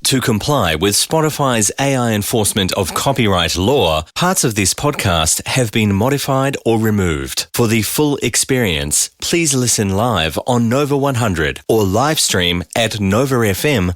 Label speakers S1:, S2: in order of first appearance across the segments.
S1: To comply with Spotify's AI enforcement of copyright law, parts of this podcast have been modified or removed. For the full experience, please listen live on Nova 100 or live stream at novafm.com.au.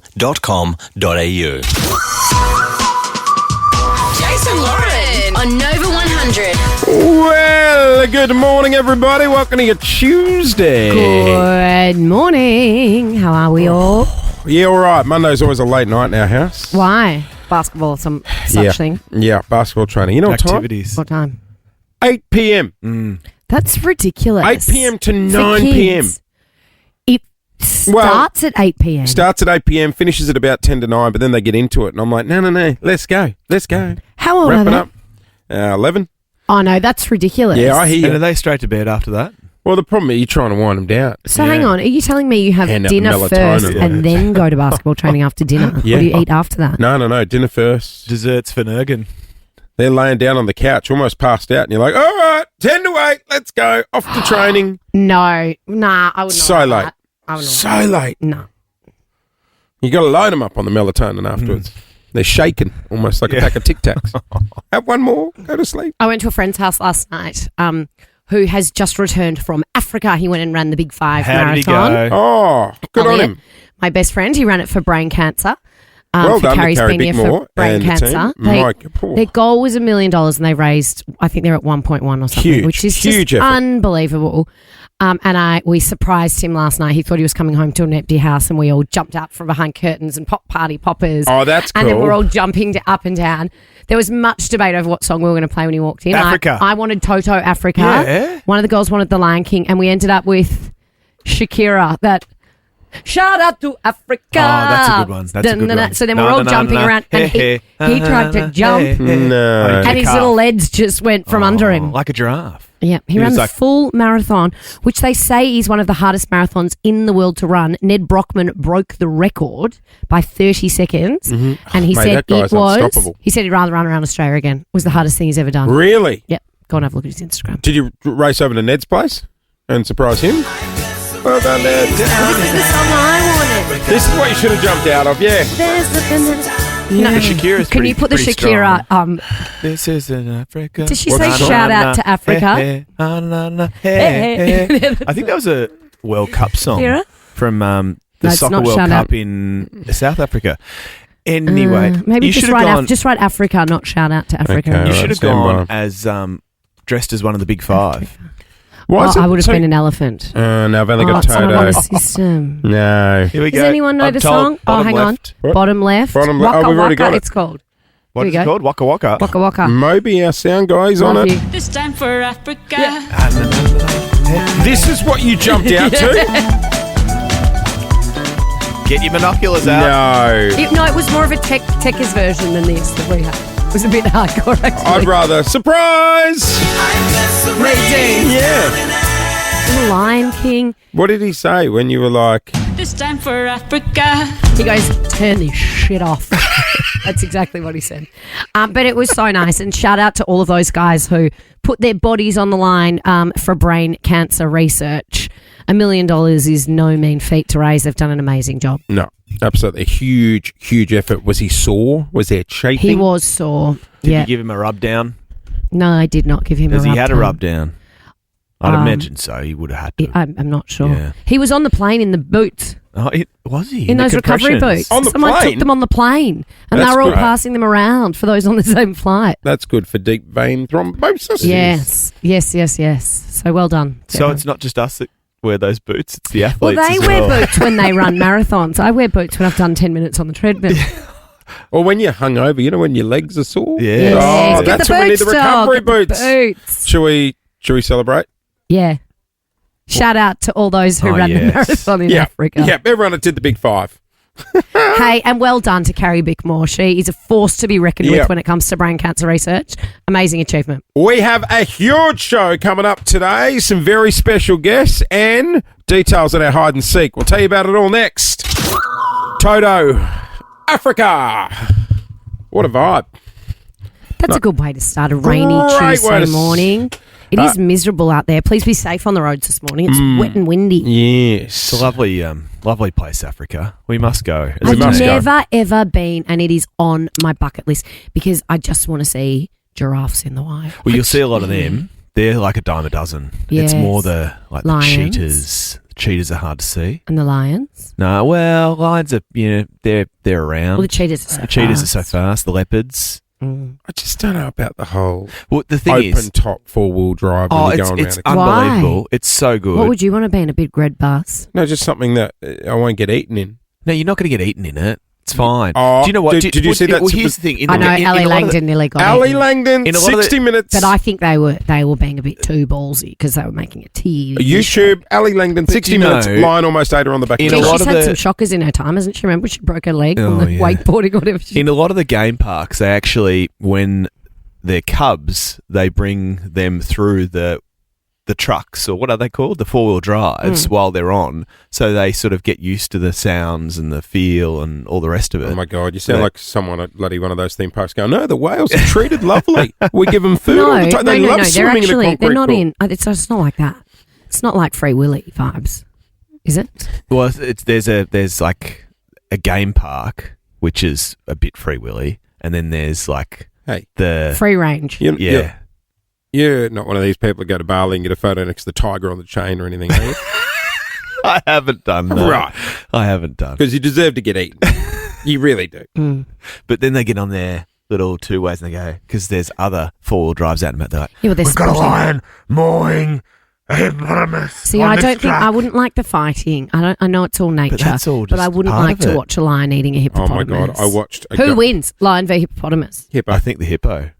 S2: Jason Lauren on Nova 100.
S3: Well, good morning, everybody. Welcome to your Tuesday.
S4: Good morning. How are we all?
S3: Yeah, all right. Monday's always a late night in our house.
S4: Why? Basketball, some such thing.
S3: Yeah, basketball training. You know what
S5: Activities.
S4: What time?
S3: 8 p.m.
S4: That's ridiculous.
S3: 8 p.m. to
S4: For
S3: 9 p.m.
S4: kids. It starts at 8 p.m.
S3: Starts at 8 p.m., finishes at about 10 to 9, but then they get into it. And I'm like, no, let's go.
S4: How old
S3: Wrap
S4: are
S3: it
S4: they?
S3: up. 11.
S4: Oh, no, that's ridiculous.
S3: Yeah, I hear
S5: And are
S3: you.
S5: they straight to bed after that?
S3: Well, the problem is you're trying to wind them down.
S4: So hang on. Are you telling me you have
S3: Hand out
S4: dinner
S3: melatonin.
S4: first and then go to basketball training after dinner?
S3: Yeah.
S4: Or do you eat after that?
S3: No. Dinner first.
S5: Desserts for Nurgan.
S3: They're laying down on the couch, almost passed out, and you're like, all right, 10 to 8, let's go. Off to training.
S4: No. I would not.
S3: So
S4: like
S3: late.
S4: that. I would not.
S3: So late.
S4: No.
S3: You got to load them up on the melatonin afterwards. They're shaking, almost like a pack of Tic Tacs. Have one more, go to sleep.
S4: I went to a friend's house last night who has just returned from Africa. He went and ran the Big 5
S5: How did he
S4: marathon.
S5: go?
S3: Oh, good on
S4: Elliot,
S3: him.
S4: My best friend, he ran it for brain cancer.
S3: Well
S4: for
S3: done to
S4: Carrie
S3: Carrie
S4: Spenia
S3: Bickmore
S4: for brain
S3: and the
S4: cancer.
S3: team. Mike,
S4: Their goal was $1 million and they raised, I think they're at 1.1 or something,
S3: Huge,
S4: which is
S3: huge
S4: just
S3: effort.
S4: unbelievable. And we surprised him last night. He thought he was coming home to an empty house and we all jumped out from behind curtains and pop party poppers.
S3: Oh, that's
S4: And then
S3: cool.
S4: we're all jumping up and down. There was much debate over what song we were going to play when he walked in.
S5: Africa.
S4: I wanted Toto Africa.
S5: Yeah.
S4: One of the girls wanted The Lion King and we ended up with Shakira, that shout out to Africa.
S5: Oh, that's a good one. That's a good one.
S4: So then we're all jumping around and he tried to jump
S3: No.
S4: and his little legs just went from under him.
S5: Like a giraffe.
S4: Yeah, he
S5: was
S4: ran the
S5: like-
S4: full marathon, which they say is one of the hardest marathons in the world to run. Ned Brockman broke the record by 30 seconds, and he
S3: Mate,
S4: said
S3: that guy's
S4: it was.
S3: unstoppable.
S4: He said he'd rather run around Australia again. It was the hardest thing he's ever done.
S3: Really?
S4: Yep, go and have a look at his Instagram.
S3: Did you race over to Ned's place and surprise him? Well done, Ned.
S4: This is the song I wanted.
S3: This is what you should have jumped out of, yeah.
S4: No,
S5: Shakira's
S4: can you put the
S5: pretty
S4: Shakira?
S5: This is in Africa.
S4: Did she
S3: What's
S4: say
S3: that song?
S4: shout out to Africa?
S5: Hey,
S4: Hey.
S5: I think that was a World Cup song
S4: Shakira?
S5: from the
S4: No, it's
S5: Soccer
S4: not
S5: World
S4: shout
S5: Cup
S4: out.
S5: in South Africa. Anyway,
S4: maybe
S5: you
S4: just
S5: should have
S4: write,
S5: gone.
S4: just write Africa, not shout out to Africa.
S3: Okay,
S5: You
S3: right,
S5: should have
S3: stand
S5: gone
S3: by.
S5: as dressed as one of the Big Five.
S3: Why is it
S4: I would have
S3: so-
S4: been an elephant.
S3: No, I've only got
S4: it's not on the
S3: Toto.
S4: system.
S3: No.
S5: Here we
S4: Does
S5: go.
S4: anyone know
S5: I'm
S4: the
S5: told
S4: song?
S5: bottom
S4: hang
S5: left.
S3: What?
S4: on. Bottom left.
S3: Bottom left.
S4: Waka
S3: Oh, we've already
S4: Waka,
S3: got it.
S4: it's called.
S5: What
S4: Here
S5: is
S4: we
S5: it
S4: go.
S5: called? Waka Waka.
S4: Waka Waka.
S3: Moby, our sound guy's on
S4: Love
S3: it.
S4: you.
S2: This time for Africa.
S3: This is what you jumped out to?
S5: Get your binoculars out.
S3: No.
S4: No, it was more of a techers version than this that we had. It was a bit hardcore, actually.
S3: I'd rather surprise. Yeah.
S4: The Lion King.
S3: What did he say when you were like,
S2: This time for Africa.
S4: He goes, turn this shit off. That's exactly what he said. But it was so nice. And shout out to all of those guys who put their bodies on the line for brain cancer research. $1 million is no mean feat to raise. They've done an amazing job.
S3: no, absolutely huge, huge effort. Was he sore? Was there chafing?
S4: He was sore.
S5: Did
S4: Yeah.
S5: you give him a rub down?
S4: No, I did not give him
S5: Because
S4: a rub
S5: he had a
S4: down.
S5: rub down. I'd imagine so. He would have had to.
S4: I'm not sure.
S5: Yeah.
S4: He was on the plane in the boots.
S5: Oh, was he?
S4: In
S5: the
S4: those recovery
S5: compressions?
S4: boots.
S3: On the
S4: Someone
S3: plane?
S4: took them on the plane and
S3: That's
S4: they were all
S3: good.
S4: passing them around for those on the same flight.
S3: That's good for deep vein thrombosis.
S4: Yes. So well done. to
S5: So
S4: everyone.
S5: it's not just us that wear those boots, it's the
S4: Well,
S5: athletes
S4: they
S5: as
S4: wear
S5: well.
S4: boots when they run marathons. I wear boots when I've done 10 minutes on the treadmill.
S3: Or when you're hungover, you know, when your legs are sore.
S5: Yeah.
S4: Yes.
S3: Oh,
S4: Get
S3: that's
S4: the
S3: when we need the
S4: boots, dog.
S3: recovery
S4: Get the
S3: boots.
S4: boots.
S3: Should we celebrate?
S4: Yeah. Shout out to all those who
S5: Oh,
S4: ran the
S5: yes.
S4: marathon in Africa.
S3: Yeah, everyone that did the Big 5.
S4: Hey, and well done to Carrie Bickmore. She is a force to be reckoned
S3: Yeah.
S4: with when it comes to brain cancer research. Amazing achievement.
S3: We have a huge show coming up today, some very special guests and details on our hide and seek. We'll tell you about it all next. Toto, Africa. What a vibe.
S4: That's a good way to start a rainy
S3: Great way
S4: Tuesday
S3: to
S4: morning. It is miserable out there. Please be safe on the roads this morning. It's wet and windy.
S3: Yes.
S5: It's a lovely place, Africa. We must go.
S3: We must go.
S4: I've never, ever been, and it is on my bucket list because I just want to see giraffes in the wild.
S5: Well, you'll see a lot of them. They're like a dime a dozen.
S4: Yes.
S5: It's more the
S4: Lions.
S5: cheetahs. Cheetahs are hard to see.
S4: And the lions?
S5: No, well, lions are, they're around.
S4: Well, the cheetahs are so
S5: The cheetahs are so
S4: fast.
S5: fast. The leopards.
S3: I just don't know about the whole
S5: Well, the thing
S3: open
S5: is,
S3: top 4-wheel drive when you're going
S5: it's
S3: around.
S5: unbelievable. It's so good.
S4: What would you want to be in a big red bus?
S3: No, just something that I won't get eaten in.
S5: No, you're not going to get eaten in it. It's fine.
S3: Oh,
S5: do you know what?
S3: did you see that?
S5: Well, here's the thing.
S4: I know Ali Langdon nearly got
S3: Ali
S4: eaten.
S3: Langdon,
S5: In a lot of
S3: 60 minutes.
S4: But I think they were being a bit too ballsy because they were making a TV
S3: YouTube, Ali Langdon, 60
S5: you
S3: minutes,
S5: know-
S3: line almost ate her on the back.
S5: In
S3: of
S5: a
S3: the
S4: She's
S5: lot of
S4: had
S5: the-
S4: some shockers in her time, hasn't she? Remember she broke her leg on the
S5: yeah.
S4: wakeboarding or whatever.
S5: In a lot of the game parks, they actually, when they're cubs, they bring them through the trucks, or what are they called? The 4-wheel drives while they're on. So they sort of get used to the sounds and the feel and all the rest of it.
S3: Oh my God, you sound like someone at bloody one of those theme parks going, no, the whales are treated lovely. We give them food all the time. They love
S4: They're
S3: swimming in a
S4: actually,
S3: concrete
S4: they're not
S3: pool.
S4: in, it's not like that. It's not like Free Willy vibes, is it?
S5: Well, there's like a game park, which is a bit Free Willy, and then there's like
S3: Hey.
S5: the...
S4: Free range.
S5: Yeah.
S3: You're not one of these people that go to Bali and get a photo next to the tiger on the chain or anything, are you?
S5: I haven't done that.
S3: Right.
S5: I haven't done.
S3: Because you deserve to get eaten. You really do.
S5: But then they get on their little two ways and they go, because there's other 4-wheel drives out and about. They're like,
S4: Yeah, well, they're
S5: we've got a
S4: sporting.
S5: lion mawing a hippopotamus.
S4: See,
S5: on
S4: I
S5: this
S4: don't think
S5: track."
S4: I wouldn't like the fighting. I know it's all nature,
S5: that's all
S4: but I
S5: just
S4: wouldn't
S5: part
S4: like
S5: of
S4: to
S5: it.
S4: watch a lion eating a
S3: Oh
S4: hippopotamus.
S3: my God, I watched a
S4: Who wins? Lion v hippopotamus.
S3: Hippo.
S5: I think the hippo.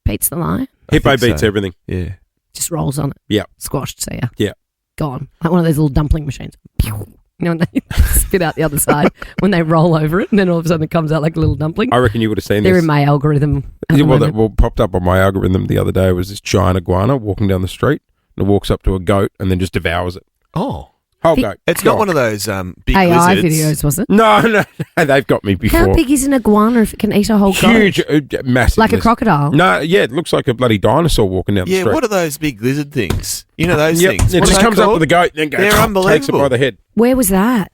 S4: Beats the lion.
S3: Hippo
S5: I think
S3: beats
S5: so.
S3: everything.
S5: Yeah.
S4: Just rolls on it.
S3: Yeah.
S4: Squashed. See ya.
S3: Yeah.
S4: Gone. Like one of those little dumpling machines. Pew. You know, when they spit out the other side when they roll over it, and then all of a sudden it comes out like a little dumpling.
S3: I reckon you would have seen
S4: They're
S3: this.
S4: in my algorithm. At
S3: Yeah,
S4: the
S3: well, that
S4: moment.
S3: popped up on my algorithm the other day was this giant iguana walking down the street and it walks up to a goat and then just devours it.
S5: Oh.
S3: Whole
S4: The-
S3: goat.
S5: It's not one of those big
S4: AI
S5: lizards.
S4: videos, was it?
S3: No, they've got me before.
S4: How big is an iguana if it can eat a whole
S3: Huge,
S4: goat?
S3: massive.
S4: Like a
S3: lizard.
S4: crocodile?
S3: No, yeah, it looks like a bloody dinosaur walking down the
S5: Yeah,
S3: street.
S5: what are those big lizard things? You know those
S3: Yep,
S5: things?
S3: it
S5: What
S3: just
S5: are they
S3: comes up
S5: called?
S3: with a goat and then goes,
S5: They're
S3: takes it
S5: unbelievable.
S3: by the head.
S4: Where was that?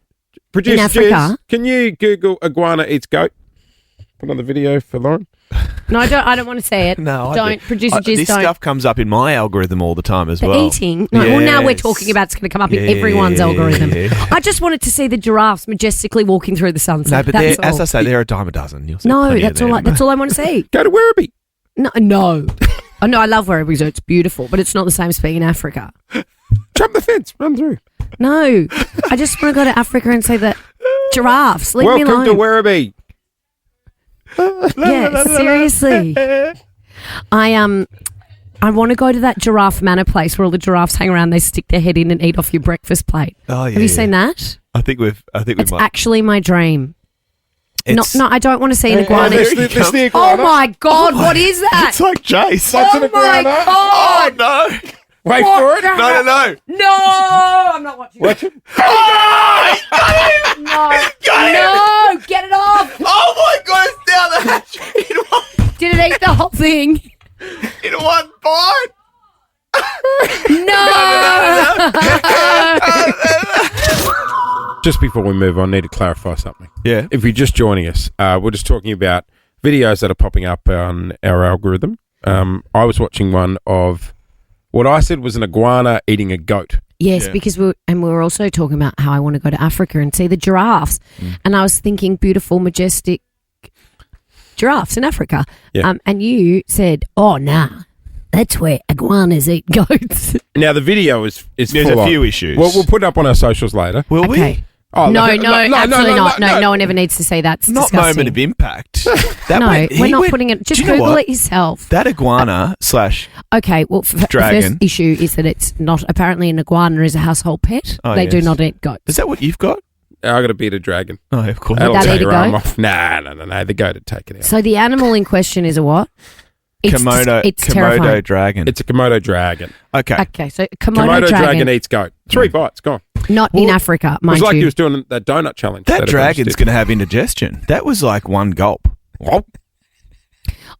S3: Producer
S4: Africa?
S3: Jez, can you Google iguana eats goat? Put on the video for Lauren.
S4: No, I don't want to say it.
S5: No, I
S4: don't.
S5: do.
S4: Producer Jizz,
S5: This
S4: don't.
S5: stuff comes up in my algorithm all the time as
S4: The
S5: well.
S4: eating. No, well, now we're
S5: Yes.
S4: talking about it's going to come up in
S5: Yeah,
S4: everyone's algorithm.
S5: yeah.
S4: I just wanted to see the giraffes majestically walking through the sunset.
S5: No, but
S4: that's
S5: they're, as
S4: all.
S5: I say, they're a dime a dozen. You'll see
S4: No,
S5: plenty
S4: that's
S5: of
S4: all.
S5: them.
S4: That's all I want to see.
S3: Go to Werribee.
S4: No. Oh no, I love Werribee Zoo. It's beautiful, but it's not the same as being in Africa.
S3: Jump the fence, run through.
S4: No, I just want to go to Africa and see the giraffes. Leave me
S3: Welcome
S4: alone.
S3: to Werribee.
S4: Yeah, seriously. I want to go to that giraffe manor place where all the giraffes hang around. They stick their head in and eat off your breakfast plate.
S5: Oh, yeah.
S4: Have you seen that?
S5: I think we
S4: It's
S5: might.
S4: actually my dream.
S5: It's,
S4: No, I don't want to see an iguana.
S3: There's the
S4: Oh
S3: iguana.
S4: my God, what is that?
S5: It's like Jace.
S3: That's an
S4: Oh my
S3: iguana.
S4: God!
S5: Oh, no.
S3: Wait
S4: What
S3: for it.
S4: the-
S5: No.
S4: No, I'm not watching.
S3: Watch it.
S5: Oh, he got him.
S4: No,
S5: got him.
S4: no, get it off.
S5: Oh, my God. It's down the hatch
S4: Did it eat the whole thing?
S5: in one bite.
S4: No.
S3: Just before we move on, I need to clarify something.
S5: Yeah.
S3: If you're just joining us, we're just talking about videos that are popping up on our algorithm. I was watching one of what I said was an iguana eating a goat.
S4: Yes,
S5: Yeah.
S4: because we were also talking about how I want to go to Africa and see the giraffes, and I was thinking beautiful, majestic giraffes in Africa.
S3: Yeah.
S4: And you said, "Oh, nah, that's where iguanas eat goats."
S3: Now the video is
S5: There's
S3: full
S5: a
S3: on.
S5: few issues.
S3: Well, we'll put it up on our socials later.
S5: Will
S4: Okay.
S5: we?
S3: Oh,
S4: No,
S3: look,
S4: absolutely not. No one ever needs to see that. It's
S5: Not
S4: disgusting.
S5: moment of impact. That
S4: No,
S5: went-
S4: we're
S5: he
S4: not
S5: went-
S4: putting it. Just
S5: Do you know
S4: Google
S5: what?
S4: it yourself.
S5: That iguana slash
S4: Okay, well, the
S5: Dragon.
S4: first issue is that it's not, apparently an iguana is a household pet.
S5: Oh,
S4: They do
S5: yes.
S4: not eat goats.
S5: is that what you've got?
S3: I got to beat a dragon.
S5: Oh, of course.
S3: That'll
S4: that
S3: take
S4: eat a
S3: your arm
S4: goat?
S3: off. No. The goat would take it out.
S4: So the animal in question is a what? It's terrifying.
S5: Komodo dragon.
S3: It's a Komodo dragon.
S5: Okay.
S4: Okay, so Komodo,
S3: Komodo dragon
S4: dragon,
S3: eats goat. 3 bites, gone.
S4: not in Africa,
S3: It was
S4: mind
S3: like
S4: you.
S3: he was doing that donut challenge.
S5: That
S3: everyone
S5: dragon's
S3: did.
S5: going to have indigestion. That was like one gulp.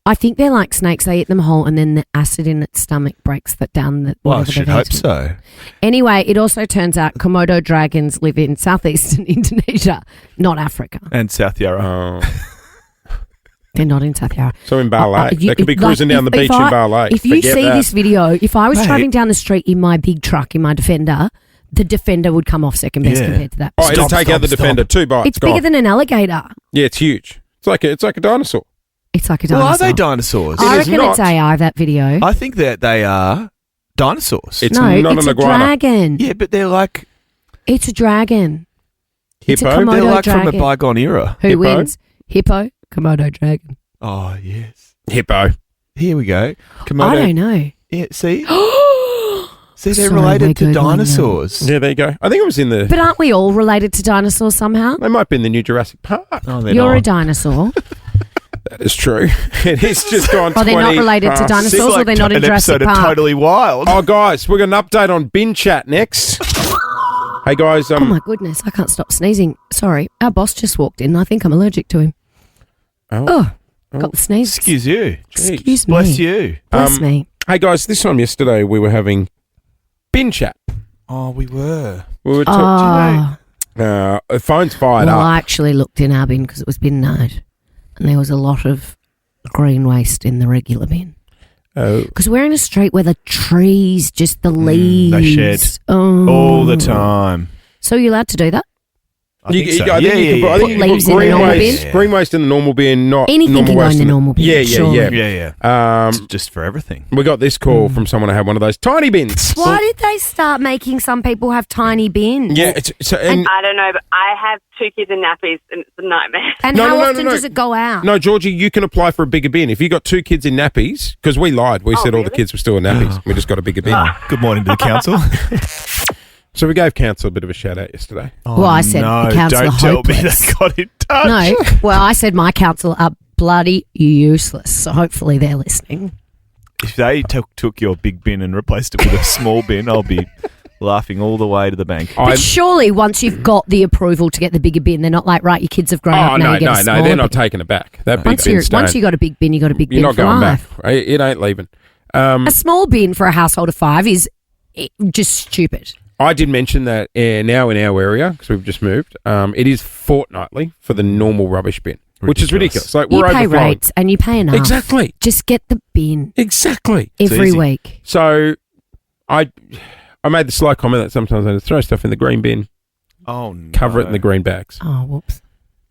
S4: I think they're like snakes. They eat them whole, and then the acid in its stomach breaks that down.
S5: Well, I
S4: whatever
S5: should
S4: they've
S5: hope
S4: eaten.
S5: so.
S4: Anyway, it also turns out Komodo dragons live in southeastern Indonesia, not Africa.
S5: And South Yarra.
S3: Oh.
S4: They're not in South Yarra.
S3: So in Bali. They could be cruising down the beach in Bali.
S4: If you
S3: Forget
S4: see
S3: that.
S4: this video, if I was
S5: Mate.
S4: driving down the street in my big truck, in my Defender, the Defender would come off second best
S5: Yeah.
S4: compared to that.
S3: Oh, it'll
S5: Stop,
S3: take out the
S5: stop,
S3: Defender. 2 bites.
S4: It's bigger than an alligator.
S3: Yeah, it's huge. It's like a dinosaur.
S4: It's like a
S5: Well,
S4: dinosaur.
S5: are they dinosaurs?
S4: I
S3: It is
S4: reckon it's
S3: not.
S4: AI, that video.
S5: I think that they are dinosaurs.
S3: It's
S4: no,
S3: not
S4: it's
S3: an
S4: a
S3: iguana.
S4: dragon.
S5: yeah, but they're like
S4: It's a dragon. It's a
S3: Hippo.
S4: Komodo
S5: they're like
S4: dragon.
S5: from a bygone era.
S4: Who
S3: Hippo?
S4: wins? Hippo, Komodo dragon.
S5: Oh yes.
S3: Hippo.
S5: Here we go. Komodo.
S4: I don't know.
S5: Yeah, see, see, they're
S4: Sorry,
S5: related
S4: we're
S5: to
S4: Googling now.
S5: dinosaurs.
S3: Yeah, there you go. I think it was in the...
S4: But aren't we all related to dinosaurs somehow?
S3: They might be in the new Jurassic Park.
S5: Oh, they're
S4: You're a
S5: not.
S4: dinosaur.
S3: That is true. It is just gone 20
S4: Are they not related to
S3: past
S4: dinosaurs?
S5: It's
S4: or
S5: like
S4: they're not in
S5: an
S4: Jurassic
S5: episode of
S4: Park?
S5: Totally Wild.
S3: Oh, guys, we're going to update on bin chat next. Hey, guys.
S4: Oh my goodness, I can't stop sneezing. Sorry, our boss just walked in. I think I'm allergic to him.
S3: Oh.
S4: Got the sneeze.
S5: Excuse you.
S4: Excuse me.
S5: Bless you.
S4: Bless me.
S3: Hey, guys, this time yesterday we were having bin chat.
S5: Oh, we were.
S3: We were talking.
S4: Oh,
S3: The phone's fired
S4: well,
S3: up.
S4: I actually looked in our bin because it was bin night, and there was a lot of green waste in the regular bin.
S3: Oh.
S4: Because we're in a street where the trees, just the leaves.
S5: they shed
S4: Oh.
S5: all the time.
S4: So you're allowed to do that?
S5: I think so.
S3: I think
S5: Yeah,
S3: you can
S5: yeah,
S3: put, I think
S4: Put
S3: you can
S4: leaves
S3: put
S4: in the
S3: green
S4: normal
S3: waste,
S5: bin?
S3: green waste in the normal bin, not
S4: Anything
S3: normal
S4: can go
S3: waste
S4: in the normal bin,
S3: Yeah,
S4: surely.
S5: yeah. It's just for everything.
S3: We got this call from someone who had one of those tiny bins.
S4: Why did they start making some people have tiny bins?
S3: Yeah, and
S6: I don't know, but I have 2 kids in nappies and it's a nightmare.
S4: And
S3: No,
S4: how
S3: no, no,
S4: often
S3: no.
S4: does it go out?
S3: no, Georgie, you can apply for a bigger bin. If you got 2 kids in nappies, because we lied. We said all the
S6: really?
S3: kids were still in nappies. We just got a bigger bin.
S5: Good morning to the council.
S3: So we gave council a bit of a shout out yesterday.
S4: Well, I said
S5: no,
S4: the council
S5: don't
S4: are
S5: tell me
S4: hopeless.
S5: they got in touch.
S4: No, well, I said my council are bloody useless. So hopefully they're listening.
S5: If they took your big bin and replaced it with a small bin, I'll be laughing all the way to the bank.
S4: But surely once you've got the approval to get the bigger bin, they're not like, right, your kids have grown
S3: Oh,
S4: up now,
S3: no,
S4: you get a
S3: no,
S4: smaller
S3: they're not
S4: bin.
S3: taking it back. That big
S4: Once
S3: bin's
S4: you got a big bin, you got a big
S3: You're
S4: bin
S3: not
S4: for
S3: going
S4: life.
S3: back. It ain't leaving.
S4: A small bin for a household of 5 is just stupid.
S3: I did mention that now in our area, because we've just moved, it is fortnightly for the normal rubbish bin, which is ridiculous. Like,
S4: You
S3: we're
S4: pay
S3: overflowing.
S4: rates and you pay enough.
S3: Exactly.
S4: Just get the bin
S3: Exactly.
S4: every
S5: easy.
S4: week.
S3: So I made the slight comment that sometimes I throw stuff in the green bin,
S5: Oh, no.
S3: cover it in the green bags.
S4: Oh, whoops.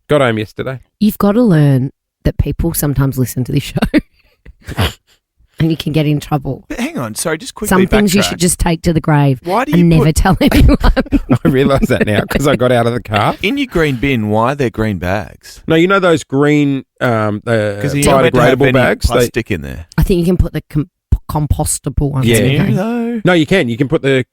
S3: Got home yesterday.
S4: You've got to learn that people sometimes listen to this show and you can get in trouble.
S5: But hang on, sorry, just quickly
S4: Some things you
S5: backtrack.
S4: should just take to the grave
S5: Why do
S4: and
S5: you
S4: never
S5: put
S4: tell anyone.
S3: I realise that now because I got out of the car.
S5: in your green bin? Why are there green bags?
S3: No, you know those green
S5: Because you're not meant to have
S3: biodegradable
S5: any
S3: bags?
S5: plastic in there.
S4: I think you can put the compostable ones
S3: Yeah.
S4: in
S5: Can you,
S4: there.
S5: though?
S3: No, you can. You can put the...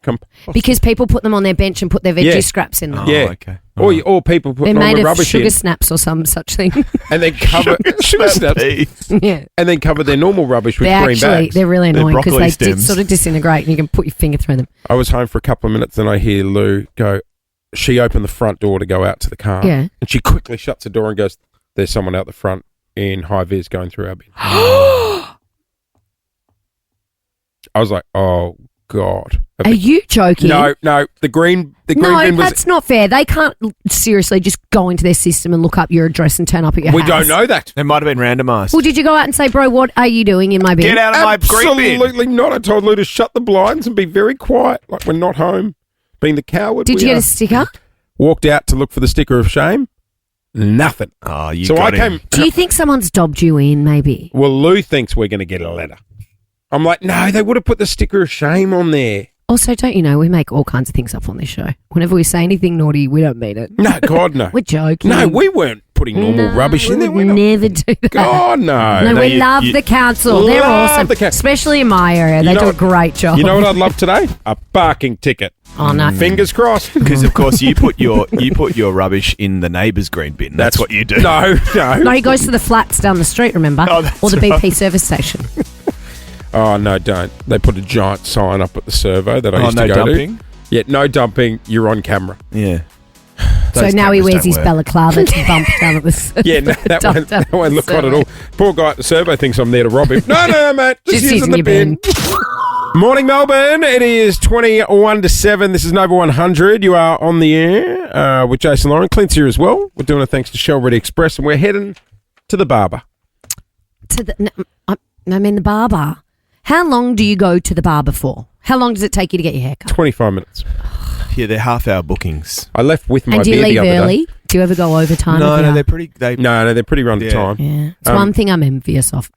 S4: Because people put them on their bench and put their veggie
S3: Yeah.
S4: scraps in them.
S5: Oh,
S3: Yeah.
S5: okay.
S3: or people put
S4: They're
S3: normal
S4: made of
S3: rubbish
S4: sugar
S3: in
S4: snaps or some such thing.
S3: and then cover... sugar snaps.
S4: Yeah.
S3: And then cover their normal rubbish with
S4: They're
S3: green
S4: actually,
S3: bags.
S4: they're really
S5: They're
S4: annoying because
S5: broccoli
S4: they
S5: stems.
S4: sort of disintegrate and you can put your finger through them.
S3: I was home for a couple of minutes and I hear Lou go... She opened the front door to go out to the car.
S4: Yeah.
S3: And she quickly shuts the door and goes, there's someone out the front in high vis going through our bin. I was like, oh, God.
S4: Are you joking?
S3: No, the green
S4: No,
S3: bin was...
S4: that's not fair. They can't seriously just go into their system and look up your address and turn up at your
S3: We
S4: house.
S3: don't know that.
S5: They might have been randomised.
S4: Well, did you go out and say, bro, what are you doing in my bin?
S5: Get out of my green bin.
S3: Absolutely not. I told Lou to shut the blinds and be very quiet, like we're not home. Being the coward
S4: Did
S3: we
S4: you get
S3: are.
S4: a sticker?
S3: Walked out to look for the sticker of shame. Nothing.
S5: Oh, you
S3: So
S5: got
S3: I
S5: him.
S3: came...
S4: Do you think someone's dobbed you in, maybe?
S3: Well, Lou thinks we're going to get a letter. I'm like, no, they would have put the sticker of shame on there.
S4: Also, don't you know, we make all kinds of things up on this show. Whenever we say anything naughty, we don't mean it.
S3: No, God, no.
S4: We're joking.
S3: No, we weren't putting normal rubbish in there.
S4: We
S3: We're
S4: would
S3: not.
S4: never do that.
S3: God, no.
S4: No,
S5: No,
S4: we
S5: you-
S4: love
S5: you-
S4: the council. They're
S3: Love
S4: awesome,
S3: the council.
S4: especially in my area. They
S3: know
S4: do a
S3: what-
S4: great job.
S3: You know what I'd love today? A parking ticket.
S4: Oh, no.
S3: Fingers crossed.
S5: Because of course you put your rubbish in the neighbour's green bin. That's what you do.
S3: No.
S4: No, he goes to the flats down the street, remember?
S5: Oh, that's
S4: or the BP
S5: right.
S4: service station.
S3: Oh, no, don't. They put a giant sign up at the servo that I
S5: Oh,
S3: used
S5: no
S3: to go
S5: dumping.
S3: to. Yeah, no dumping. You're on camera.
S5: Yeah. Those
S4: now he
S5: cameras
S4: wears
S5: don't
S4: his
S5: work.
S4: balaclava to bump down at the
S3: Yeah, no, that won't look hot at all. Poor guy at the servo thinks I'm there to rob him. No, mate. Just using the
S4: your
S3: bin. Morning, Melbourne. It is 21 to 7. This is Nova 100. You are on the air with Jason Lauren. Clint's here as well. We're doing it thanks to Shell Ready Express, and we're heading to the barber.
S4: The barber. How long do you go to the barber for? How long does it take you to get your hair cut?
S3: 25 minutes.
S5: Yeah, they're half-hour bookings.
S3: I left with my
S4: And do you
S3: beer the
S4: leave
S3: other
S4: early?
S3: day.
S4: Do you ever go overtime?
S5: No, they're pretty.
S3: No, they're pretty run to
S5: Yeah.
S3: time.
S4: Yeah. It's one thing I'm envious of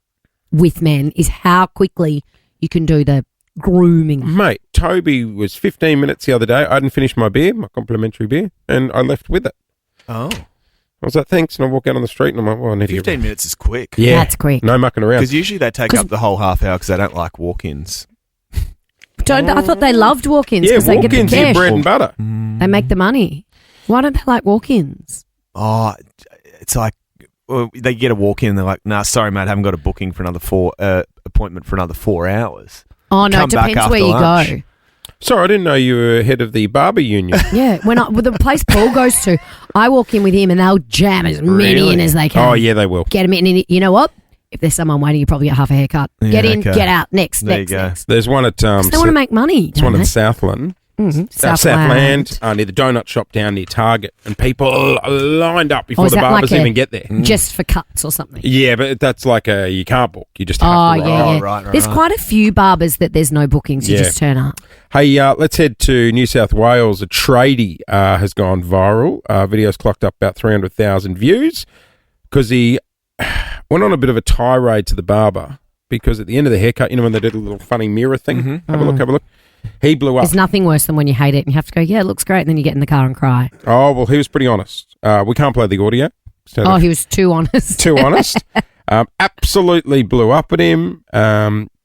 S4: with men is how quickly you can do the grooming.
S3: Mate, Toby was 15 minutes the other day. I hadn't finished my beer, my complimentary beer, and I left with it.
S5: Oh.
S3: I was like, thanks, and I walk out on the street and I'm like, well, I need to
S5: 15 minutes is quick.
S3: Yeah.
S4: That's quick.
S3: No mucking around.
S5: Because usually they take up the whole half hour because they don't like walk-ins.
S4: I thought they loved walk-ins
S3: Yeah,
S4: because they get the
S3: walk-ins are
S4: cash.
S3: bread and butter.
S4: They make the money. Why don't they like walk-ins?
S5: Oh, it's like they get a walk-in and they're like, nah, sorry, mate, I haven't got a booking for another appointment for another 4 hours.
S4: Oh, no,
S5: Come
S4: it
S5: back
S4: depends
S5: after
S4: where you
S5: lunch.
S4: go.
S3: Sorry, I didn't know you were head of the barber union.
S4: Yeah, with the place Paul goes to, I walk in with him and they'll jam as many
S5: Really?
S4: in as they can.
S3: Oh, yeah, they will.
S4: Get them in. And you know what? If there's someone waiting, you probably get half a haircut.
S5: Yeah,
S4: Get in,
S5: okay.
S4: get out. Next,
S5: There you
S4: next,
S5: go.
S4: next.
S3: There's one at...
S4: They want to make money.
S3: There's one
S4: don't
S3: at
S4: they?
S3: Southland.
S4: Southland.
S3: Southland, near the donut shop down near Target, and people are lined up before
S4: is
S3: the
S4: that
S3: barbers
S4: like
S3: even get there.
S4: Just for cuts or something.
S3: Yeah, but that's like you can't book. You just have
S4: Oh,
S3: to.
S4: yeah, yeah.
S5: right,
S4: There's quite a few barbers that there's no bookings. You
S3: Yeah.
S4: just turn up.
S3: Hey, let's head to New South Wales. A tradie has gone viral. Video's clocked up about 300,000 views because he went on a bit of a tirade to the barber because at the end of the haircut, you know when they did a little funny mirror thing? Have a look. He blew up.
S4: There's nothing worse than when you hate it and you have to go, yeah, it looks great, and then you get in the car and cry.
S3: Oh, well, he was pretty honest. We can't play the audio. So
S4: He was too honest.
S3: too honest. Absolutely blew up at him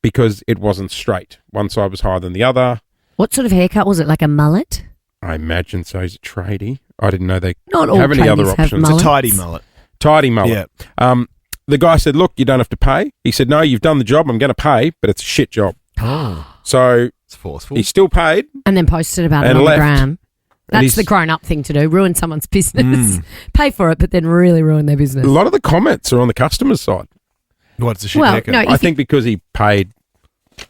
S3: because it wasn't straight. One side was higher than the other.
S4: What sort of haircut was it? Like a mullet?
S3: I imagine so. He's a tradie. I didn't know they
S4: Not all
S3: have any other
S4: tradies have
S3: options.
S4: mullets.
S5: Tidy mullet.
S3: Tidy mullet.
S5: Yeah.
S3: The guy said, look, you don't have to pay. He said, no, you've done the job. I'm going to pay, but it's a shit job.
S5: Oh.
S3: So
S5: It's forceful.
S3: he still paid.
S4: And then posted about it
S3: And
S4: on the
S3: left.
S4: gram.
S3: And
S4: That's
S3: he's-
S4: the grown-up thing to do. Ruin someone's business. Pay for it, but then really ruin their business.
S3: A lot of the comments are on the customer's side.
S5: What's the shit
S4: Well,
S5: haircut?
S4: no,
S3: I
S4: If
S3: think because he paid,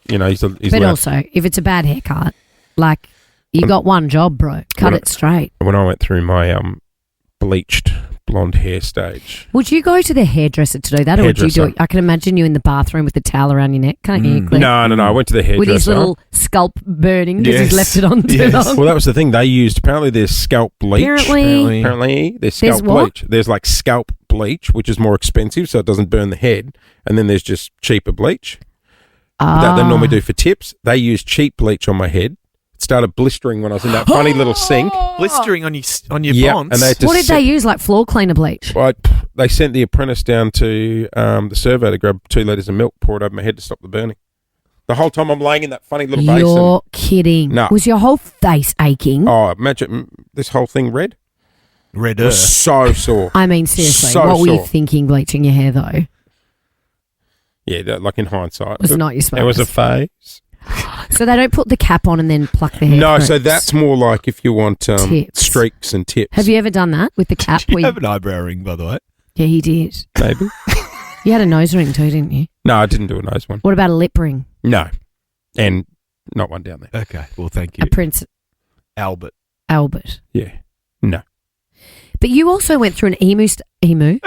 S3: he's
S4: but
S3: allowed.
S4: also, if it's a bad haircut, like, you got one job, bro. Cut
S3: When
S4: it straight.
S3: When I went through my bleached blonde hair stage,
S4: Would you go to the hairdresser to do that, or would you do
S3: Hairdresser.
S4: it? I can imagine you in the bathroom with the towel around your neck, can't you? Clint?
S3: no, I went to the hairdresser.
S4: With his little scalp burning because he's
S5: Yes.
S4: left it on too
S5: Yes.
S4: long.
S3: Well, that was the thing. They used, apparently there's scalp bleach. Apparently there's scalp
S4: what?
S3: bleach. There's like scalp bleach, which is more expensive, so it doesn't burn the head. And then there's just cheaper bleach that they normally do for tips. They used cheap bleach on my head. It started blistering when I was in that funny little sink.
S5: Blistering on your
S3: Yeah,
S5: bonds.
S3: and they had to
S4: What did they use, like floor cleaner bleach?
S3: Well, they sent the apprentice down to the servo to grab 2 litres of milk, pour it over my head to stop the burning. The whole time I'm laying in that funny little basin.
S4: You're kidding.
S3: No.
S4: Was your whole face aching?
S3: Oh, imagine this whole thing red.
S5: Red
S3: It was so sore.
S4: I mean, seriously,
S3: So
S4: what were you
S3: sore.
S4: thinking bleaching your hair, though?
S3: Yeah, like in hindsight.
S4: It was not your
S3: It was a
S4: smartest.
S3: phase.
S4: So they don't put the cap on and then pluck the hair?
S3: No, so
S4: first?
S3: that's more like if you want
S4: Tips.
S3: streaks and tips.
S4: Have you ever done that with the cap?
S5: You
S4: where
S5: have an eyebrow ring, by the way.
S4: Yeah, he did.
S3: Maybe.
S4: You had a nose ring too, didn't you?
S3: No, I didn't do a nose one.
S4: What about a lip ring?
S3: No. And not one down there.
S5: Okay. Well, thank you.
S4: A Prince
S5: Albert.
S4: Albert.
S3: Yeah. No.
S4: But you also went through an emu stage. You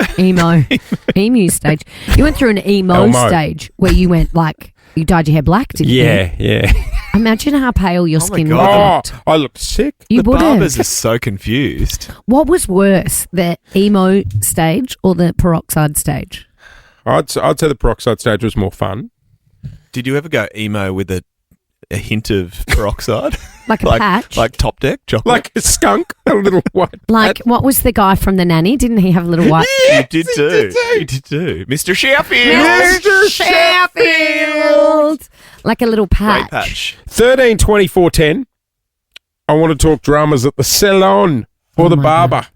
S4: went through an emo
S3: Elmo.
S4: stage where you went like, you dyed your hair black, didn't you?
S3: Yeah.
S4: Imagine how pale your
S5: Oh my
S4: skin would
S5: God.
S4: have looked.
S3: I looked sick.
S4: You
S5: the
S4: would
S5: barbers
S4: have.
S5: are so confused.
S4: What was worse, the emo stage or the peroxide stage?
S3: I'd say the peroxide stage was more fun.
S5: Did you ever go emo with a hint of peroxide?
S4: Like a patch?
S5: Like Top Deck chocolate?
S3: Like a skunk, a little white.
S4: Like, what was the guy from The Nanny? Didn't he have a little white?
S5: You did too. You did too. Mr. Sheffield.
S3: Mr.
S4: Sheffield! Like a little
S5: Great
S4: patch.
S5: patch.
S3: 13, 24, 10. I want to talk dramas at the salon or the
S4: my
S3: barber.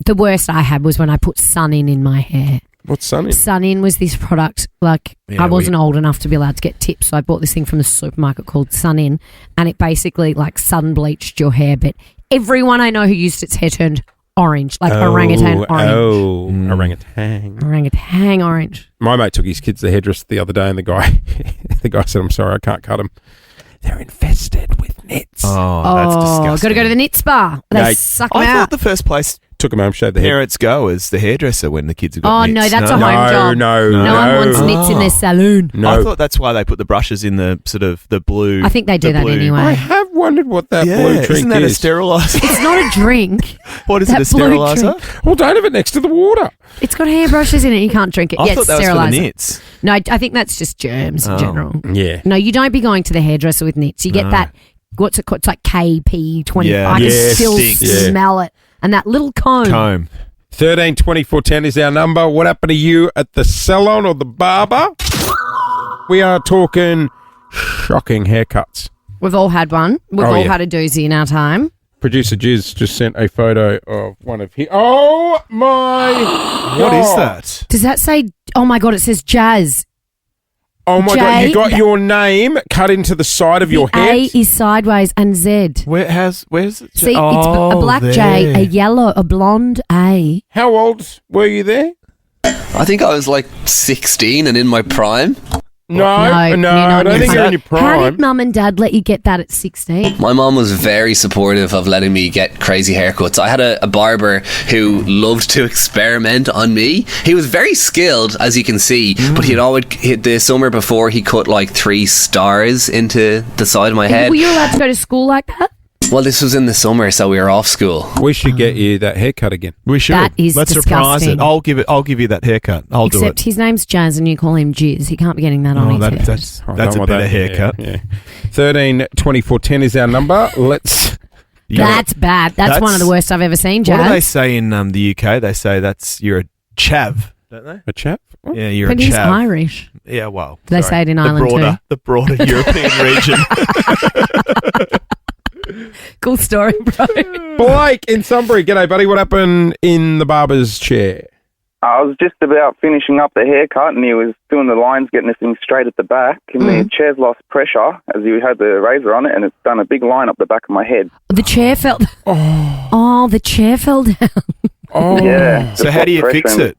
S4: The worst I had was when I put Sun in my hair.
S3: What's Sunny?
S4: Sun In was this product, like,
S5: Yeah,
S4: I wasn't old enough to be allowed to get tips, so I bought this thing from the supermarket called Sun In, and it basically, like, sun bleached your hair, but everyone I know who used its hair turned orange, like orangutan orange. Orangutan orange.
S3: My mate took his kids to the hairdresser the other day, and the guy said, "I'm sorry, I can't cut them. They're infested with nits."
S5: Oh, that's disgusting.
S4: Got to go to the nit spa. They suck them
S5: I
S4: out.
S5: thought the first place
S3: Took them home, shaved the head.
S5: parents go is the hairdresser when the kids have got
S4: Oh,
S5: nits.
S4: no, that's a home job.
S3: No
S4: one wants nits in their saloon.
S3: No.
S5: I thought that's why they put the brushes in the sort of the blue.
S4: I think they do that
S3: I
S4: anyway.
S3: have wondered what that blue drink
S5: isn't that a
S3: is.
S5: sterilizer?
S4: It's not a drink.
S5: What is
S4: That
S5: it, a
S4: blue
S5: sterilizer?
S4: drink.
S3: Well, don't have it next to the water.
S4: It's got hairbrushes in it. You can't drink it.
S5: I
S4: Yeah,
S5: thought
S4: it's
S5: that was for the
S4: sterilizer.
S5: nits.
S4: No, I think that's just germs in general.
S3: Yeah.
S4: No, you don't be going to the hairdresser with nits. You get that, what's it called? It's like KP20.
S5: Yeah.
S4: I can
S3: Yeah,
S4: still
S3: stinks.
S4: smell it. And that little comb.
S3: 13 24 10 is our number. What happened to you at the salon or the barber? We are talking shocking haircuts.
S4: We've all had one. We've all had a doozy in our time.
S3: Producer Jiz just sent a photo of one of his. Oh my!
S5: What is
S3: God.
S5: that?
S4: Does that say, oh my God, it says Jazz.
S3: Oh my God! You
S4: J-
S3: got your name cut into the side of your
S4: The
S3: head.
S4: A is sideways and Z.
S5: Where's it?
S4: See, it's a black J, a yellow, a blonde A.
S3: How old were you there?
S7: I think I was like 16 and in my prime.
S3: No,
S4: you're
S3: I
S4: not
S3: don't think you're in your
S4: How
S3: prime.
S4: did mum and dad let you get that at 16?
S7: My mom was very supportive of letting me get crazy haircuts. I had a barber who loved to experiment on me. He was very skilled, as you can see, but the summer before he cut like 3 stars into the side of my head.
S4: Were you allowed to go to school like that?
S7: Well, this was in the summer, so we were off school.
S3: We should get you that haircut again.
S5: We should.
S4: That is
S5: Let's surprise
S4: disgusting.
S5: it. I'll give you that haircut. I'll do
S4: Except
S5: it.
S4: his name's Jazz and you call him Jizz. He can't be getting that on his head.
S5: That's
S3: I
S5: a
S3: don't want
S5: better
S3: that.
S5: haircut.
S3: Yeah. 13 24 10 is our number. Let's.
S4: That's bad. That's one of the worst I've ever seen, Jazz.
S5: What do they say in the UK? They say you're a chav, don't they?
S3: A chap? What?
S5: Yeah, you're
S4: But
S5: a
S4: he's
S5: chav.
S4: Irish.
S5: Yeah, well,
S4: They say it in Ireland too.
S5: The broader European region.
S4: Cool story, bro.
S3: Blake in Sunbury. G'day, buddy. What happened in the barber's chair?
S8: I was just about finishing up the haircut and he was doing the lines, getting the thing straight at the back, and the chair's lost pressure as he had the razor on it, and it's done a big line up the back of my head.
S4: The chair fell. Oh, the chair fell down.
S3: Oh,
S8: Yeah.
S5: So how do you fix it?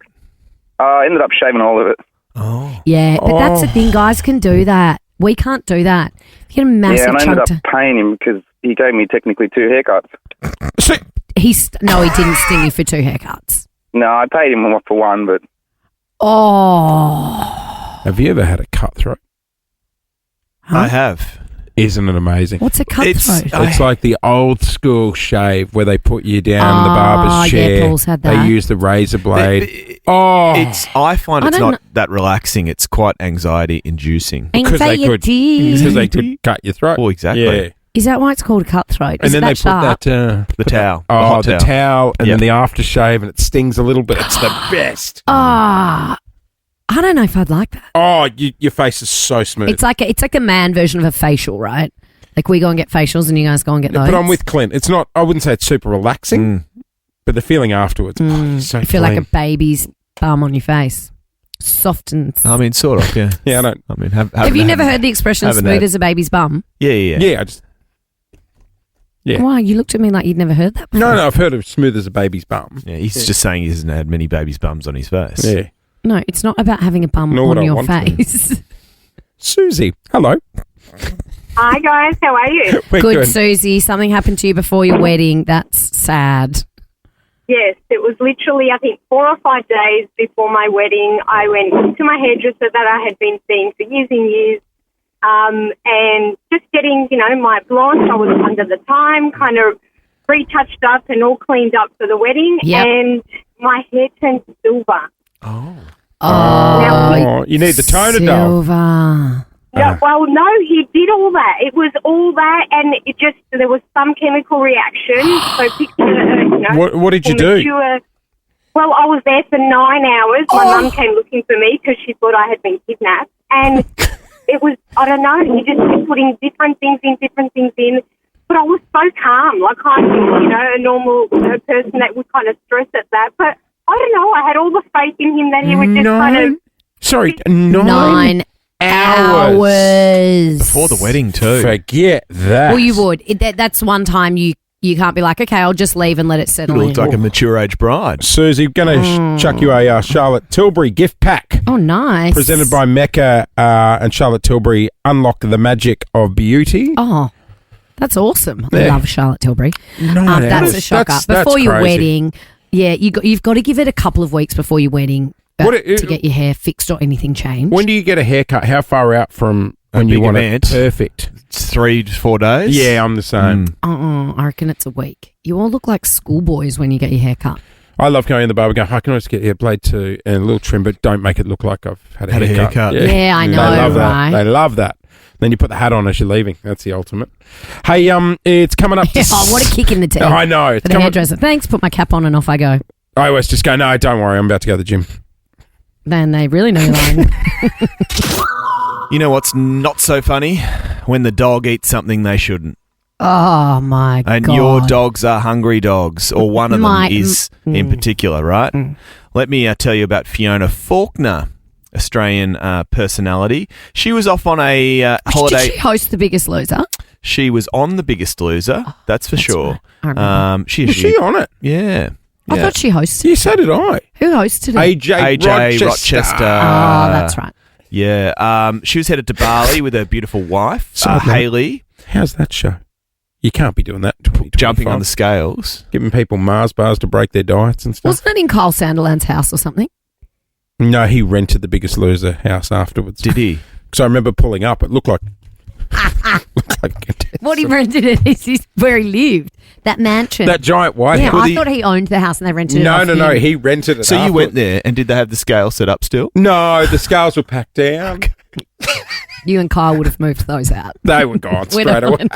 S8: I ended up shaving all of it.
S5: Oh,
S4: Yeah, but that's the thing. Guys can do that. We can't do that. You get a
S8: Yeah,
S4: massive
S8: and I ended
S4: chunk
S8: up paying him because he gave me technically 2 haircuts.
S3: See,
S4: No, he didn't sting you for 2 haircuts.
S8: No, I paid him for one, but
S4: Oh.
S3: have you ever had a cutthroat?
S5: I have.
S3: Isn't it amazing?
S4: What's a cutthroat?
S3: It's like the old school shave where they put you down the barber's chair.
S4: Yeah, Paul's had
S3: They
S4: that.
S3: use the razor blade.
S5: I find
S4: I
S5: it's
S4: don't
S5: not that relaxing. It's quite anxiety inducing.
S3: Because they could cut your throat.
S5: Oh, exactly.
S3: Yeah.
S4: Is that why it's called a cutthroat?
S3: And
S4: Is
S3: then
S4: it
S3: they
S4: that
S3: put
S4: sharp?
S3: that
S5: The towel.
S3: the towel and
S5: Yep.
S3: then the aftershave, and it stings a little bit. It's the best.
S4: Ah, I don't know if I'd like that.
S3: Oh, your face is so smooth.
S4: It's like a man version of a facial, right? Like we go and get facials, and you guys go and get those.
S3: But I'm with Clint. It's not. I wouldn't say it's super relaxing, but the feeling afterwards. you're so
S4: You feel like
S3: clean.
S4: a baby's bum on your face, soft and.
S5: I mean, sort of. Yeah.
S3: Yeah, I don't.
S5: I mean,
S4: Have you never heard the expression
S5: haven't
S4: "smooth
S5: had-
S4: as a baby's bum"?
S5: Yeah.
S3: Yeah, I just. Yeah.
S4: Why you looked at me like you'd never heard that before?
S3: No, I've heard of smooth as a baby's bum.
S5: Yeah, he's just saying he hasn't had many babies' bums on his face.
S3: Yeah.
S4: No, it's not about having a bum
S3: Nor would
S4: on
S3: I
S4: your
S3: want to.
S4: face.
S3: Susie, hello.
S6: Hi guys, how are you?
S3: We're
S4: Good, Susie. Something happened to you before your wedding. That's sad.
S6: Yes, it was literally, I think, 4 or 5 days before my wedding. I went to my hairdresser that I had been seeing for years and years, and just getting, my blonde. I was under the time, kind of retouched up and all cleaned up for the wedding,
S4: Yep.
S6: and my hair turned silver.
S3: Oh, you need the toner, doll.
S4: Silver.
S6: Yeah, well, no, he did all that. It was all that, and there was some chemical reaction. So picture,
S3: What did you do?
S6: Well, I was there for 9 hours. My mum came looking for me because she thought I had been kidnapped. And it was, I don't know, he just kept putting different things in. But I was so calm. Like I'm, a normal person that would kind of stress at that. But I don't know, I had all the faith in him that he would just kind of...
S3: Sorry,
S4: 9 hours
S5: Before the wedding, too.
S3: Forget that.
S4: Well, you would. That's one time you You can't be like, okay, I'll just leave and let it settle
S5: You
S4: in.
S5: looked like a mature age bride.
S3: Susie, going to chuck you a Charlotte Tilbury gift pack.
S4: Oh, nice.
S3: Presented by Mecca and Charlotte Tilbury. Unlock the magic of beauty.
S4: Oh, that's awesome. I
S3: Yeah.
S4: love Charlotte Tilbury.
S3: No,
S4: that's a shocker.
S3: that's
S4: Before your
S3: crazy.
S4: wedding, you've got to give it a couple of weeks before your wedding to get your hair fixed or anything changed.
S3: When do you get a haircut? How far out from when you
S5: big
S3: want
S5: event?
S3: it perfect?
S5: 3 to 4 days.
S3: Yeah, I'm the same.
S4: I reckon it's a week. You all look like schoolboys when you get your hair cut.
S3: I love going in the barber. Going, I can always get your blade too and a little trim, but don't make it look like I've had a haircut.
S4: Yeah, I know,
S3: They love
S4: right?
S3: that. They love that. Then you put the hat on as you're leaving. That's the ultimate. Hey, it's coming up.
S4: Oh, what a kick in the teeth.
S3: I know.
S4: For
S3: It's
S4: the hairdresser. Thanks, put my cap on and off I go.
S3: I always just go, no, don't worry. I'm about to go to the gym.
S4: Then they really know you're lying.
S5: You know what's not so funny? When the dog eats something they shouldn't.
S4: Oh, my God.
S5: And your dogs are hungry dogs, or one of them is in particular, right? Let me tell you about Fiona Faulkner, Australian personality. She was off on a holiday.
S4: Did she host The Biggest Loser?
S5: She was on The Biggest Loser, that's for sure.
S4: Right. I remember.
S3: Was she on it?
S5: Yeah.
S4: I thought she hosted.
S3: Yeah, so did I.
S4: Who hosted it?
S5: AJ Rochester.
S4: Oh, that's right.
S5: Yeah. She was headed to Bali with her beautiful wife, Hayley.
S3: How's that show? You can't be doing that. in 2025.
S5: Jumping on the scales.
S3: Giving people Mars bars to break their diets and stuff.
S4: Wasn't it in Carl Sanderland's house or something?
S3: No, he rented The Biggest Loser house afterwards.
S5: Did he?
S3: Because I remember pulling up. It looked like...
S4: What he rented it is where he lived. That mansion.
S3: That giant white
S4: Yeah,
S3: house.
S4: I thought he owned the house and they rented it off
S3: No.
S4: him.
S3: He rented it.
S5: So you
S3: afterwards.
S5: went there, and did they have the scale set up still?
S3: No, the scales were packed down.
S4: You and Kyle would have moved those out.
S3: They were gone
S4: We
S3: straight
S4: don't
S3: away.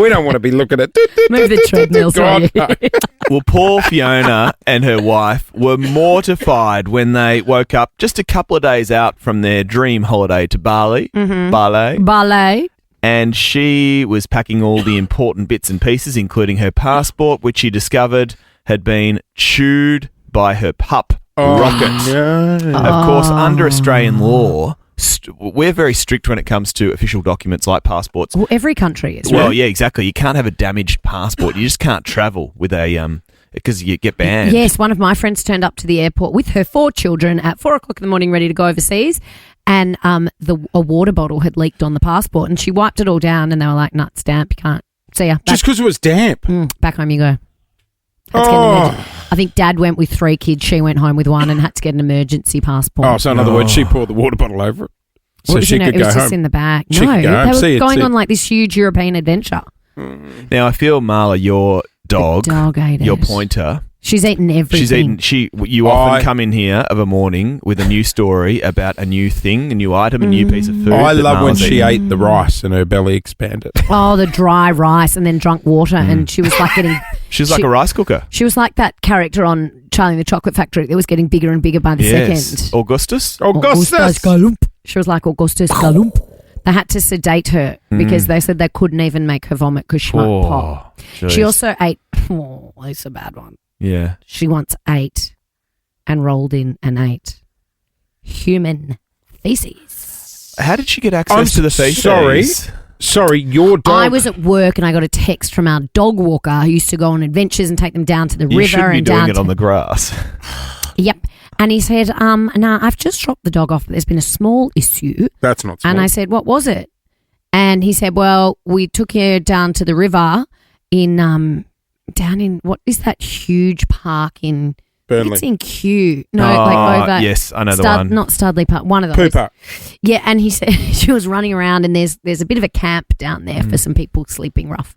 S3: We don't want to be looking at...
S4: Move the treadmills,
S3: God,
S4: will you?
S3: no.
S5: Well, poor Fiona and her wife were mortified when they woke up just a couple of days out from their dream holiday to Bali. Bali.
S4: Ballet.
S5: And she was packing all the important bits and pieces, including her passport, which she discovered had been chewed by her pup, Rocket.
S3: No.
S5: Of course, under Australian law, we're very strict when it comes to official documents like passports.
S4: Well, every country is.
S5: Well,
S4: right?
S5: yeah, exactly. You can't have a damaged passport. You just can't travel with a because you get banned.
S4: Yes, one of my friends turned up to the airport with her 4 children at 4 o'clock in the morning, ready to go overseas, and a water bottle had leaked on the passport, and she wiped it all down, and they were like, "Nah, it's damp. You can't see ya." Back,
S3: Just because it was damp.
S4: back home you go. Had to get an emergency. I think Dad went with 3 kids. She went home with 1 and had to get an emergency passport.
S3: Oh, so in other words, she poured the water bottle over it. So
S4: Well,
S3: she could
S4: it
S3: go
S4: was just
S3: home.
S4: in the back.
S3: She
S4: No,
S3: could go home.
S4: they were
S3: See it,
S4: going
S3: see
S4: on
S3: it.
S4: like this huge European adventure.
S5: Now I feel Marla, your dog,
S4: Dog ate
S5: your
S4: it.
S5: pointer.
S4: She's eaten everything.
S5: You often come in here of a morning with a new story about a new thing, a new item, a new piece of food.
S3: I
S5: that
S3: love when
S5: Marla's
S3: she
S5: eaten.
S3: ate the rice and her belly expanded.
S4: Oh, the dry rice and then drunk water, and she was like getting.
S5: She's like a rice cooker.
S4: She was like that character on Charlie and the Chocolate Factory that was getting bigger and bigger by the
S5: Yes.
S4: second.
S5: Augustus?
S3: Augustus!
S4: Galump. She was like Augustus Galump. They had to sedate her because they said they couldn't even make her vomit because she won't pop.
S5: jeez.
S4: She also ate. Oh, it's a bad one.
S5: Yeah.
S4: She once ate and rolled in and ate human feces.
S5: How did she get access to the feces?
S3: Sorry, your dog.
S4: I was at work and I got a text from our dog walker who used to go on adventures and take them down to the
S5: You
S4: river
S5: should be
S4: and
S5: doing
S4: down
S5: it on the grass.
S4: Yep. And he said, no, I've just dropped the dog off, but there's been a small issue.
S3: That's not small.
S4: And I said, what was it? And he said, well, we took her down to the river down in, what is that huge park in
S3: Burnley.
S4: It's in Kew. No, like over.
S5: Yes, I know the one.
S4: Not Studley Park, one of those.
S3: Pooper.
S4: Yeah, and he said she was running around and there's a bit of a camp down there for some people sleeping rough.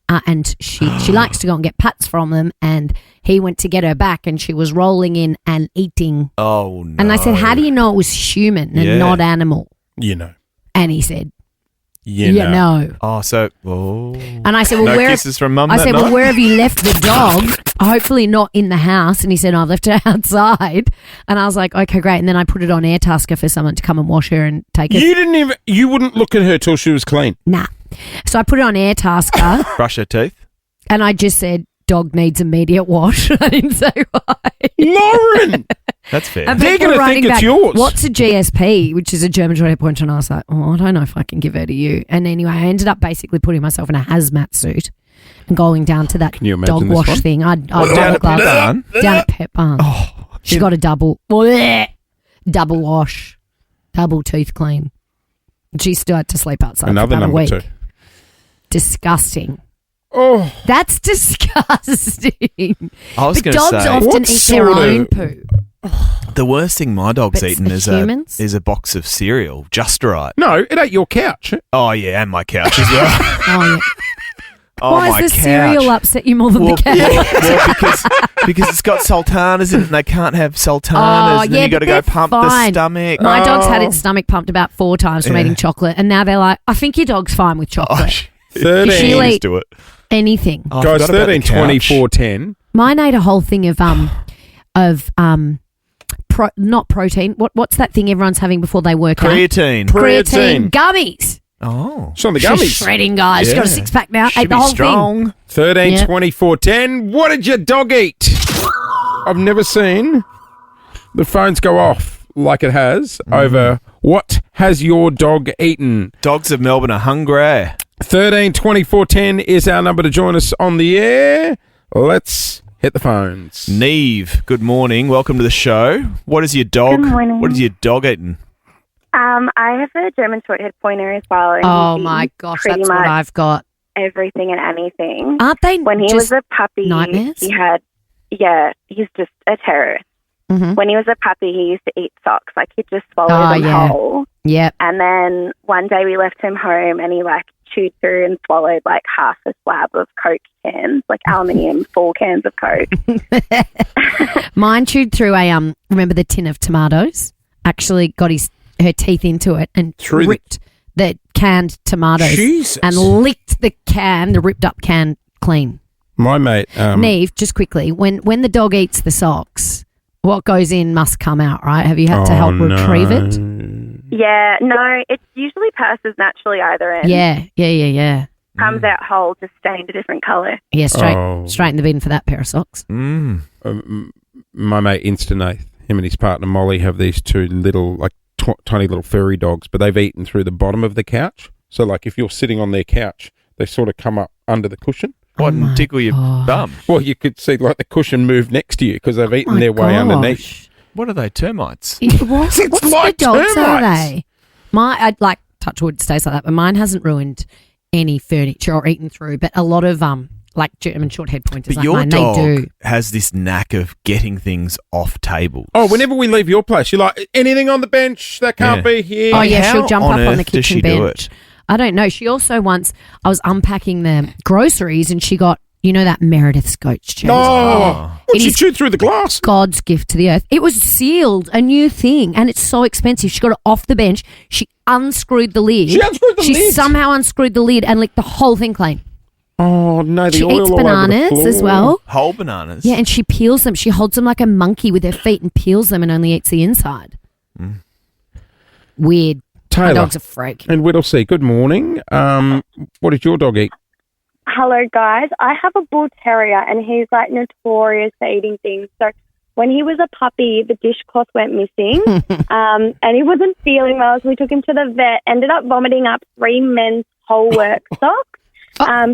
S4: And she likes to go and get pats from them, and he went to get her back and she was rolling in and eating.
S5: Oh, no.
S4: And I said, how do you know it was human and not animal?
S3: You know.
S4: And he said,
S3: You
S4: yeah,
S3: know.
S4: no.
S5: Oh, so... Oh.
S4: And I said, well,
S5: No
S4: where...
S5: kisses from Mum
S4: I
S5: that
S4: said, well,
S5: night?
S4: where have you left the dog? Hopefully not in the house. And he said, I've left her outside. And I was like, okay, great. And then I put it on Airtasker for someone to come and wash her and take her.
S3: You wouldn't look at her till she was clean.
S4: Nah. So I put it on Airtasker
S5: Brush her teeth?
S4: and I just said, dog needs immediate wash. I didn't say why.
S3: Lauren!
S5: That's fair.
S4: And
S3: They're
S4: people
S3: gonna
S4: writing
S3: think it's
S4: back,
S3: yours.
S4: what's a GSP, which is a German Short Hair Pointer? And I was like, I don't know if I can give her to you. And anyway, I ended up basically putting myself in a hazmat suit going down to that
S3: Can you imagine
S4: dog
S3: this
S4: wash
S3: one?
S4: thing. I'd
S5: down
S4: double
S5: at Pet
S4: glove.
S5: Barn?
S4: Down at Pet Barn. She got a double wash, double tooth clean. She still had to sleep outside
S3: Another
S4: for about
S3: number
S4: a week.
S3: 2.
S4: Disgusting.
S3: Oh,
S4: That's disgusting.
S5: I was
S4: But
S5: going to
S4: dogs
S5: say,
S4: often
S3: What
S4: eat their
S3: sort
S4: own
S3: of-
S4: poo.
S5: the worst thing my dog's
S4: But
S5: eaten
S4: for
S5: is
S4: humans?
S5: a box of cereal, just right.
S3: no, it ain't your couch.
S5: Oh, yeah, and my couch as well.
S4: Oh, yeah.
S5: Oh,
S4: Why
S5: my
S4: does the
S5: couch.
S4: cereal upset you more than
S5: Well,
S4: the cat?
S5: because it's got sultanas in it and they can't have sultanas.
S4: Oh,
S5: and then
S4: yeah,
S5: you got to
S4: but
S5: go
S4: they're
S5: pump
S4: fine.
S5: the stomach.
S4: My dog's had its stomach pumped about 4 times from
S5: Yeah.
S4: eating chocolate, and now they're like, I think your dog's fine with chocolate.
S5: Oh,
S3: 13.
S4: She'll
S5: used
S4: eat
S5: to it.
S4: anything.
S5: Oh, I
S3: Guys,
S5: forgot about the
S3: 13,
S5: couch.
S3: 24, 10.
S4: Mine ate a whole thing of not protein. What's that thing everyone's having before they work out?
S5: Creatine.
S4: Creatine gummies.
S5: Oh.
S3: It's on the
S4: She's
S3: gummies.
S4: shredding, guys. She's got a
S5: Yeah.
S4: 6-pack now.
S5: Should
S4: Ate the
S5: be
S4: whole thing.
S5: strong.
S3: 13,
S4: Yeah.
S3: 24, 10. What did your dog eat? I've never seen the phones go off like it has over what has your dog eaten.
S5: Dogs of Melbourne are hungry.
S3: 13, 24, 10 is our number to join us on the air. Let's hit the phones.
S5: Neve, good morning. Welcome to the show. What is your dog?
S6: Good morning.
S5: What is your dog eating?
S6: I have a German Shorthair Pointer as well. and
S4: Oh,
S6: he
S4: my
S6: eats
S4: gosh,
S6: pretty
S4: that's
S6: much
S4: what I've got.
S6: everything and anything.
S4: Aren't they
S6: When he
S4: just
S6: was a puppy,
S4: nightmares?
S6: he's just a terror.
S4: Mhm.
S6: When he was a puppy, he used to eat socks. Like, he'd just swallow
S4: Oh,
S6: them
S4: yeah.
S6: whole.
S4: Yep.
S6: And then one day we left him home and he, chewed through and swallowed, half a slab of Coke cans, aluminium full cans of Coke.
S4: Mine chewed through remember the tin of tomatoes? Actually got her teeth into it and
S3: Through the-
S4: ripped the canned tomatoes
S3: Jesus.
S4: and licked the ripped up can clean.
S3: My mate,
S4: Neve, just quickly, when the dog eats the socks, what goes in must come out, right? Have you had to help retrieve it?
S6: Yeah, no, it usually passes naturally either end.
S4: Yeah.
S6: Comes out whole, just stained a different colour.
S4: Yeah,
S3: Oh.
S4: straight in the bin for that pair of socks.
S3: my mate Instanath, him and his partner Molly have these 2 little, tiny little furry dogs, but they've eaten through the bottom of the couch. So, if you're sitting on their couch, they sort of come up under the cushion.
S5: What,
S4: my
S5: and tickle your
S4: God.
S5: bum?
S3: Well, you could see the cushion move next to you because they've eaten their way underneath.
S4: Gosh.
S5: What are they, termites?
S4: What
S3: It's
S4: kind
S3: like
S4: of dogs are
S3: termites.
S4: they? I'd touch wood stays like that, but mine hasn't ruined any furniture or eaten through. But a lot of German short-haired pointers
S5: But
S4: like
S5: your
S4: mine,
S5: dog
S4: they do.
S5: has this knack of getting things off tables.
S3: Oh, whenever we leave your place, you're like, anything on the bench that can't
S5: Yeah.
S3: be here.
S4: Oh yeah,
S5: How
S4: she'll jump
S5: on
S4: up on the
S5: earth does
S4: kitchen
S5: she do
S4: bench.
S5: it?
S4: I don't know. She also once I was unpacking the groceries and she got that Meredith Scotch cheese.
S3: Oh,
S4: It
S3: she
S4: is-
S3: chewed through the glass.
S4: God's gift to the earth. It was sealed, a new thing, and it's so expensive. She got it off the bench. She unscrewed the lid.
S3: She unscrewed the
S4: She
S3: lid?
S4: somehow unscrewed the lid and licked the whole thing clean.
S3: Oh no, the
S4: She
S3: oil
S4: eats
S3: all over the
S4: bananas as
S3: floor.
S4: well.
S5: Whole bananas.
S4: Yeah, and she peels them. She holds them like a monkey with her feet and peels them and only eats the inside. Weird. My
S3: Taylor
S4: dog's a freak.
S3: and Whittlesea, good morning. What did your dog eat?
S6: Hello, guys. I have a bull terrier, and he's notorious for eating things. So when he was a puppy, the dishcloth went missing, and he wasn't feeling well. So we took him to the vet. Ended up vomiting up 3 men's whole work socks,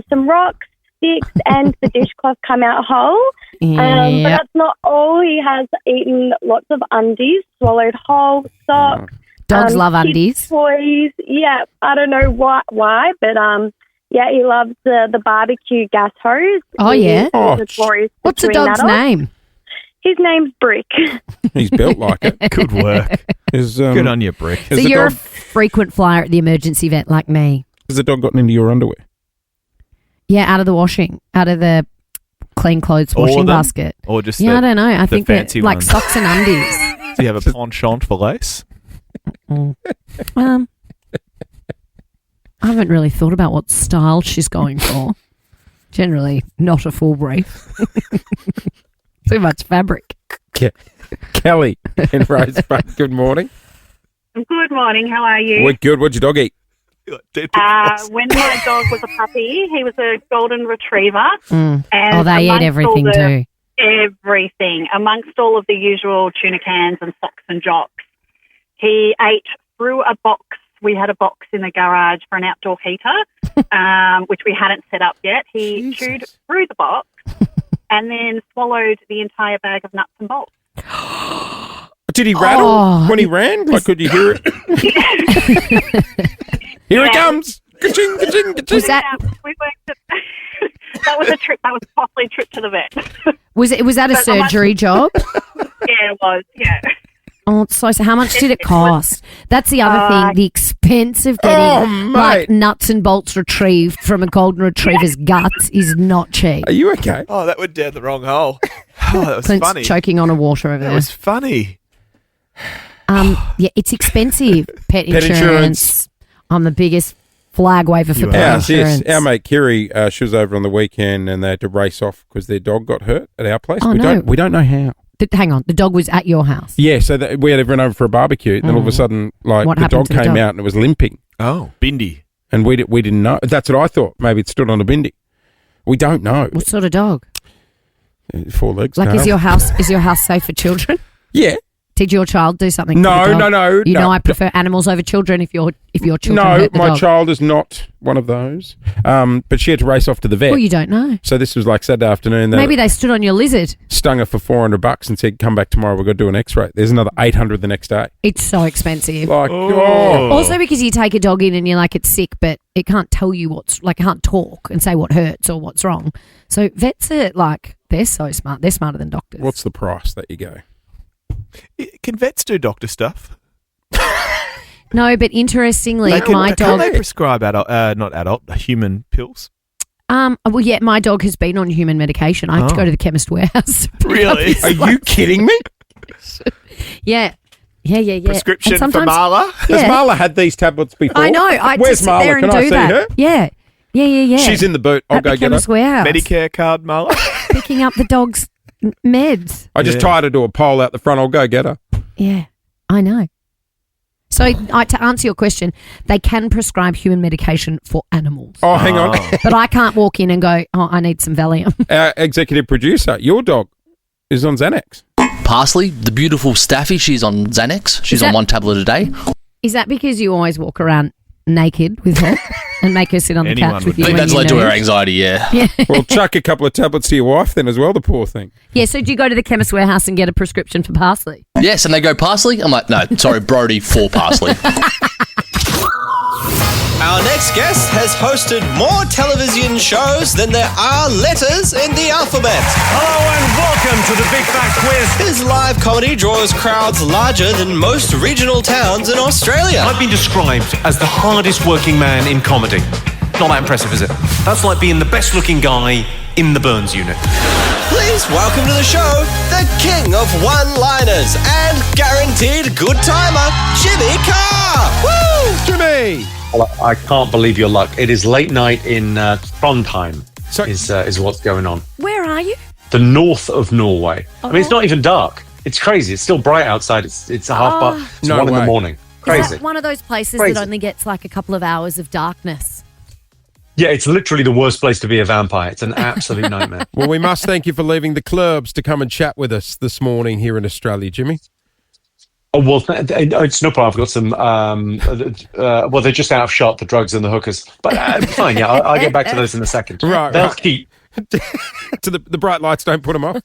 S6: some rocks, sticks, and the dishcloth come out whole. But
S4: Yeah.
S6: that's not all. He has eaten lots of undies, swallowed whole socks.
S4: Dogs love
S6: kids'
S4: undies.
S6: Toys. Yeah, I don't know why, but yeah, he loves the barbecue gas hose.
S4: Oh, yeah?
S3: Oh,
S6: Notorious for
S4: What's the
S6: chewing
S4: dog's
S6: that off.
S4: name?
S6: His name's Brick.
S3: He's built like it.
S5: Good work.
S3: Good
S5: Good on you, Brick.
S3: Has
S4: So
S3: the
S4: you're a
S3: dog-
S4: frequent flyer at the emergency vet like me.
S3: Has the dog gotten into your underwear?
S4: Yeah, out of the clean clothes
S5: All
S4: washing
S5: of them?
S4: basket.
S5: Or just
S4: Yeah, I don't know. I
S5: the
S4: think they're
S5: fancy
S4: like
S5: ones.
S4: socks and undies.
S5: Do you have a penchant for lace?
S4: I haven't really thought about what style she's going for. Generally, not a full brief. Too much fabric.
S3: Kelly in Rosebud, good morning.
S9: Good morning. How are you?
S3: We're good. What'd your dog eat?
S9: When my dog was a puppy, he was a golden retriever.
S4: Mm.
S9: And
S4: Oh, they eat
S9: amongst
S4: everything
S9: all
S4: too.
S9: Everything. Amongst all of the usual tuna cans and socks and jocks, he ate through a box we had a box in the garage for an outdoor heater, which we hadn't set up yet. He chewed through the box and then swallowed the entire bag of nuts and bolts.
S3: Did he rattle when he ran? Like, could you hear it? Here it comes. Ka-ching, ka-ching, ka-ching.
S4: Was that
S9: We worked at, that was a trip. That was possibly a trip to the vet.
S4: was that a surgery job?
S9: Yeah, it was. Yeah.
S4: Oh, so how much did it cost? That's the other thing. The expense of getting like nuts and bolts retrieved from a golden retriever's guts is not cheap.
S3: Are you okay?
S5: Oh, that went down the wrong hole. Oh, that was
S4: Clint's
S5: funny.
S4: choking on a water over
S5: That
S4: there.
S5: was funny.
S4: Yeah, it's expensive. Pet insurance. I'm the biggest flag waver for pet insurance.
S3: Our mate Kiri, she was over on the weekend and they had to race off because their dog got hurt at our place.
S4: Oh,
S3: We don't know how.
S4: Hang on, the dog was at your house.
S3: Yeah, so we had everyone over for a barbecue, and then all of a sudden, like,
S4: What
S3: the
S4: happened
S3: dog
S4: to the
S3: came
S4: dog?
S3: out and it was limping,
S5: Oh, Bindi.
S3: and we didn't know. That's what I thought. Maybe it stood on a bindi. We don't know.
S4: What sort of dog?
S3: 4 legs.
S4: Like,
S3: tail.
S4: is your house safe for children?
S3: Yeah.
S4: Did your child do something?
S3: No,
S4: to the dog?
S3: no.
S4: You know, I prefer animals over children. If your children
S3: No,
S4: hurt the
S3: my
S4: dog.
S3: child is not one of those. But she had to race off to the vet.
S4: Well, you don't know.
S3: So this was like Saturday afternoon.
S4: Maybe they stood on your lizard.
S3: stung her for $400 and said, "Come back tomorrow. We've got to do an X-ray." There's another $800 the next day.
S4: It's so expensive.
S3: Like,
S4: Also because you take a dog in and you're like, it's sick, but it can't tell you it can't talk and say what hurts or what's wrong. So vets are like, they're so smart. They're smarter than doctors.
S3: what's the price that you go?
S5: Can vets do doctor stuff?
S4: No, but interestingly,
S5: Can't
S4: dog.
S5: they prescribe human pills?
S4: Well, yeah, my dog has been on human medication. I have to go to the chemist warehouse. to pick up
S5: Really?
S4: his
S3: Are you kidding me?
S4: Yeah.
S5: Prescription
S4: And
S5: for
S4: sometimes-
S5: Marla?
S3: Has Marla had these tablets before?
S4: I know. I
S3: Where's
S4: just sit
S3: Marla?
S4: there and
S3: Can
S4: do
S3: I see
S4: that.
S3: her?
S4: Yeah.
S3: She's in the boot. I'll
S4: At
S3: go
S4: the
S3: get her.
S4: chemist warehouse.
S5: Medicare card, Marla?
S4: Picking up the dog's meds.
S3: I just tied her to a pole out the front. I'll go get her.
S4: Yeah, I know. So to answer your question, they can prescribe human medication for animals.
S3: Oh, hang on.
S4: But I can't walk in and go, I need some Valium.
S3: Our executive producer, your dog, is on Xanax.
S10: Parsley, the beautiful Staffy, she's on Xanax. She's on 1 tablet a day.
S4: Is that because you always walk around naked with her and make her sit on the
S5: Anyone
S4: couch
S5: would
S4: with you?
S10: I think
S4: when
S10: that's
S4: you
S10: led to her
S4: need?
S10: anxiety, yeah.
S4: Yeah.
S3: Well, chuck a couple of tablets to your wife then as well, the poor thing.
S4: Yeah, so do you go to the chemist warehouse and get a prescription for parsley?
S10: Yes, and they go parsley. I'm like, no, sorry, Brody, 4 parsley.
S1: Our next guest has hosted more television shows than there are letters in the alphabet.
S11: Hello and welcome to the Big Fat Quiz.
S1: His live comedy draws crowds larger than most regional towns in Australia.
S11: I've been described as the hardest working man in comedy. Not that impressive, is it? That's like being the best looking guy in the Burns unit.
S1: Please welcome to the show the king of one-liners and guaranteed good timer, Jimmy Carr. Woo!
S3: Jimmy!
S12: Well, I can't believe your luck. It is late night in Trondheim.
S3: So-
S12: is what's going on.
S4: Where are you?
S12: The north of Norway. I mean, it's not even dark. It's crazy. It's still bright outside. It's a half past. It's
S3: No
S12: 1 in
S3: way.
S12: the morning.
S4: Is
S12: Crazy.
S4: that one of those places
S12: Crazy.
S4: that only gets like a couple of hours of darkness?
S12: Yeah, it's literally the worst place to be a vampire. It's an absolute nightmare.
S3: Well, we must thank you for leaving the clubs to come and chat with us this morning here in Australia, Jimmy.
S12: Oh, well, it's no problem. I've got some, well, they're just out of shot, the drugs and the hookers. But fine, yeah, I'll get back to those in a second.
S3: Right,
S12: They'll
S3: right.
S12: keep.
S3: To the bright lights don't put them off.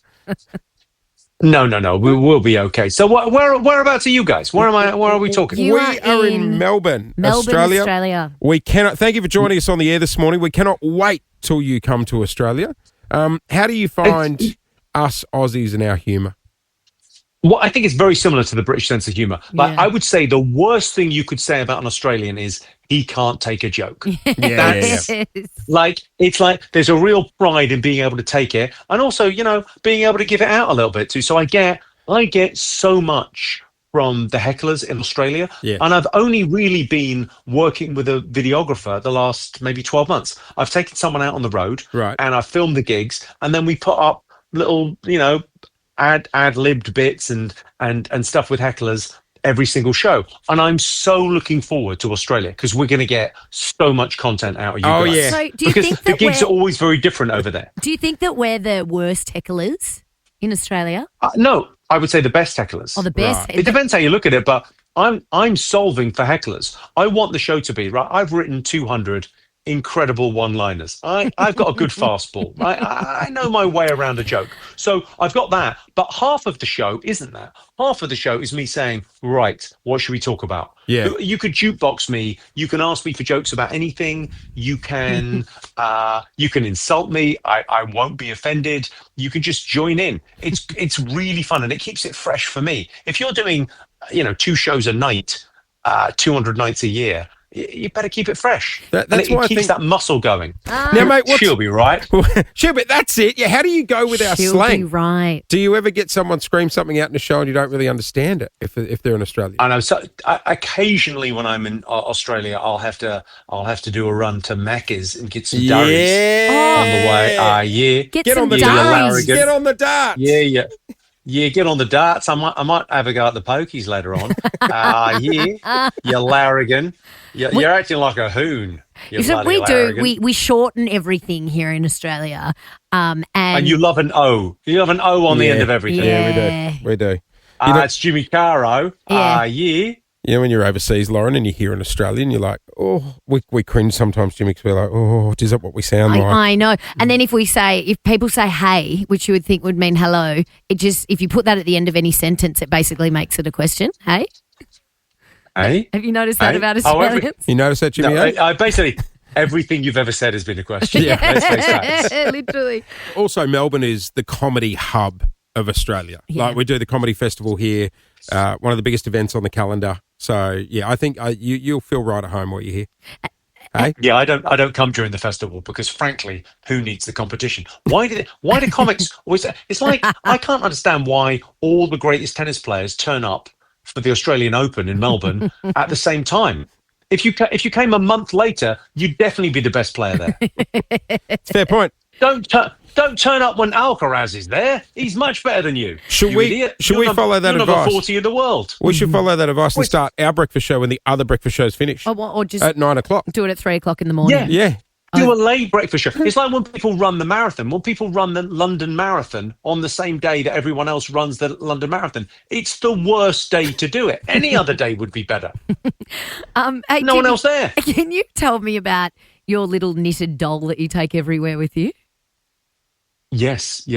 S12: No, we'll be okay. So whereabouts are you guys? Where are we talking?
S4: You
S3: We
S4: are
S3: are in
S4: in
S3: Melbourne,
S4: Melbourne, Australia.
S3: We cannot. Thank you for joining us on the air this morning. We cannot wait till you come to Australia. How do you find us Aussies and our humour?
S12: Well, I think it's very similar to the British sense of humour. But
S4: Yeah.
S12: I would say the worst thing you could say about an Australian is he can't take a joke.
S4: Yes.
S12: Like, it's like there's a real pride in being able to take it, and also, being able to give it out a little bit too. So I get so much from the hecklers in Australia,
S3: Yeah.
S12: and I've only really been working with a videographer the last maybe 12 months. I've taken someone out on the road,
S3: Right.
S12: and I've filmed the gigs, and then we put up little, ad-libbed bits and stuff with hecklers every single show. And I'm so looking forward to Australia because we're going to get so much content out of you
S3: Oh,
S12: guys.
S3: yeah.
S4: So do you
S12: Because
S4: think
S12: the
S4: that
S12: gigs are always very different over there.
S4: do you think that we're the worst hecklers in Australia?
S12: No, I would say the best hecklers.
S4: Or the best?
S12: It depends how you look at it, but I'm solving for hecklers. I want the show to be right. I've written 200 incredible one-liners. I've got a good fastball. I know my way around a joke. So I've got that. But half of the show isn't that. Half of the show is me saying, right, what should we talk about?
S3: Yeah.
S12: You could jukebox me. You can ask me for jokes about anything. You can insult me. I won't be offended. You can just join in. It's really fun, and it keeps it fresh for me. If you're doing, 2 shows a night, 200 nights a year, you better keep it fresh.
S3: That's why
S12: it keeps that muscle going.
S3: Now, mate,
S12: she'll be right.
S3: Sure, but that's it. Yeah, how do you go with our slang?
S4: She'll be right.
S3: Do you ever get someone scream something out in a show and you don't really understand it if they're in Australia?
S12: I know. So occasionally, when I'm in Australia, I'll have to do a run to Macca's and get some durries on the way. Yeah,
S4: Get on the
S3: darts. Get on the darts.
S12: Yeah, get on the darts. I might have a go at the pokies later on. Yeah, you larrigan. You're acting like a hoon.
S4: So we shorten everything here in Australia. And
S12: you love an O. You love an O on the end of everything.
S3: Yeah, we do.
S12: It's Jimmy Carr O. Yeah.
S3: You know, when you're overseas, Lauren, and you hear an Australian, you're like, oh, we cringe sometimes, Jimmy, because we're like, oh, is that what we sound like?
S4: I know. And then if people say hey, which you would think would mean hello, if you put that at the end of any sentence, it basically makes it a question. Hey?
S12: Hey?
S4: Have you noticed that about Australians?
S3: You noticed that, Jimmy?
S12: No, I basically, everything you've ever said has been a question.
S3: Yeah.
S12: Let's face facts.
S4: Literally.
S3: Also, Melbourne is the comedy hub of Australia.
S4: Yeah.
S3: Like, we do the comedy festival here, one of the biggest events on the calendar. So, yeah, I think you'll feel right at home while you're here. Hey?
S12: Yeah, I don't come during the festival because, frankly, who needs the competition? Why do comics always? It's like I can't understand why all the greatest tennis players turn up for the Australian Open in Melbourne at the same time. If you came a month later, you'd definitely be the best player there.
S3: Fair point.
S12: Don't turn up when Alcaraz is there. He's much better than you.
S3: Should we follow that
S12: you're
S3: advice?
S12: Number 40 in the world.
S3: We should follow that advice and start our breakfast show when the other breakfast show's finished.
S4: Or just
S3: at 9 o'clock.
S4: Do it at 3 o'clock in the morning.
S3: Yeah.
S12: Do a late breakfast show. It's like when people run the marathon. When people run the London Marathon on the same day that everyone else runs the London Marathon, it's the worst day to do it. Any other day would be better.
S4: Hey,
S12: no one else there.
S4: Can you tell me about your little knitted doll that you take everywhere with you?
S12: Yes,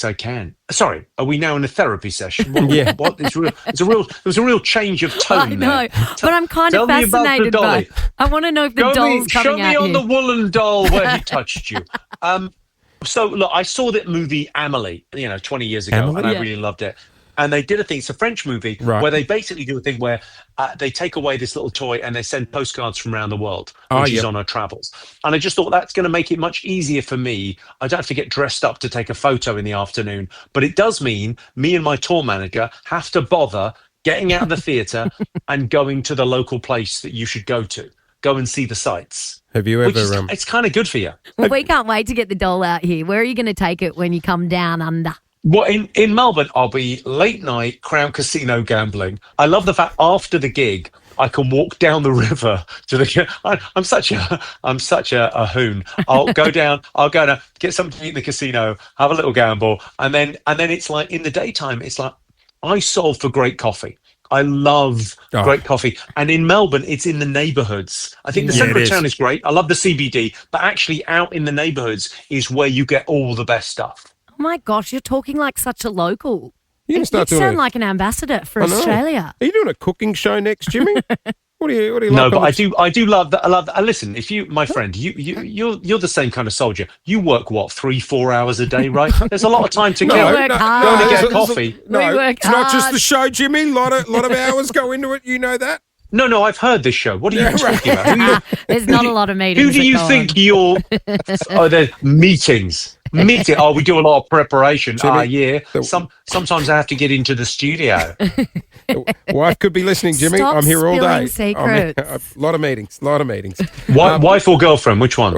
S12: I can. Sorry, are we now in a therapy session? What? It was a real change of tone.
S4: I know, but I'm kind of fascinated by. I want to know if the doll's coming out.
S12: Show me on the woolen doll where he touched you. So look, I saw that movie Amelie, 20 years ago, and I really loved it. And they did a thing. It's a French movie where they basically do a thing where they take away this little toy and they send postcards from around the world when she's on her travels. And I just thought that's going to make it much easier for me. I don't have to get dressed up to take a photo in the afternoon. But it does mean me and my tour manager have to bother getting out of the theatre and going to the local place that you should go to. Go and see the sights.
S3: Have you ever?
S12: It's kind of good for you.
S4: Well, we can't wait to get the doll out here. Where are you going to take it when you come down under?
S12: Well, in Melbourne, I'll be late night Crown Casino gambling. I love the fact after the gig, I can walk down the river to the. I'm such a hoon. I'll go down, get something to eat in the casino, have a little gamble, and then it's like in the daytime, it's like I solve for great coffee. I love great coffee. And in Melbourne, it's in the neighbourhoods. I think the centre of town is great. I love the CBD, but actually out in the neighbourhoods is where you get all the best stuff.
S4: Oh my gosh, you're talking like such a local.
S3: You
S4: sound like an ambassador for Australia.
S3: Are you doing a cooking show next, Jimmy? What do you
S12: No,
S3: like?
S12: but I do love that. I love that. Listen, if you, my friend, you're the same kind of soldier. You work 3-4 hours a day, right? There's a lot of time to kill.
S4: Going to
S12: get coffee.
S3: It's not just the show, Jimmy. A lot of hours go into it. You know that.
S12: No, I've heard this show. What are you talking about?
S4: There's not a lot of meetings.
S12: Who do you think you're? There's meetings. We do a lot of preparation. Sometimes I have to get into the studio.
S3: Wife could be listening, Jimmy.
S4: Stop
S3: I'm here all day.
S4: Secrets.
S3: A lot of meetings.
S12: Wife or girlfriend? Which one?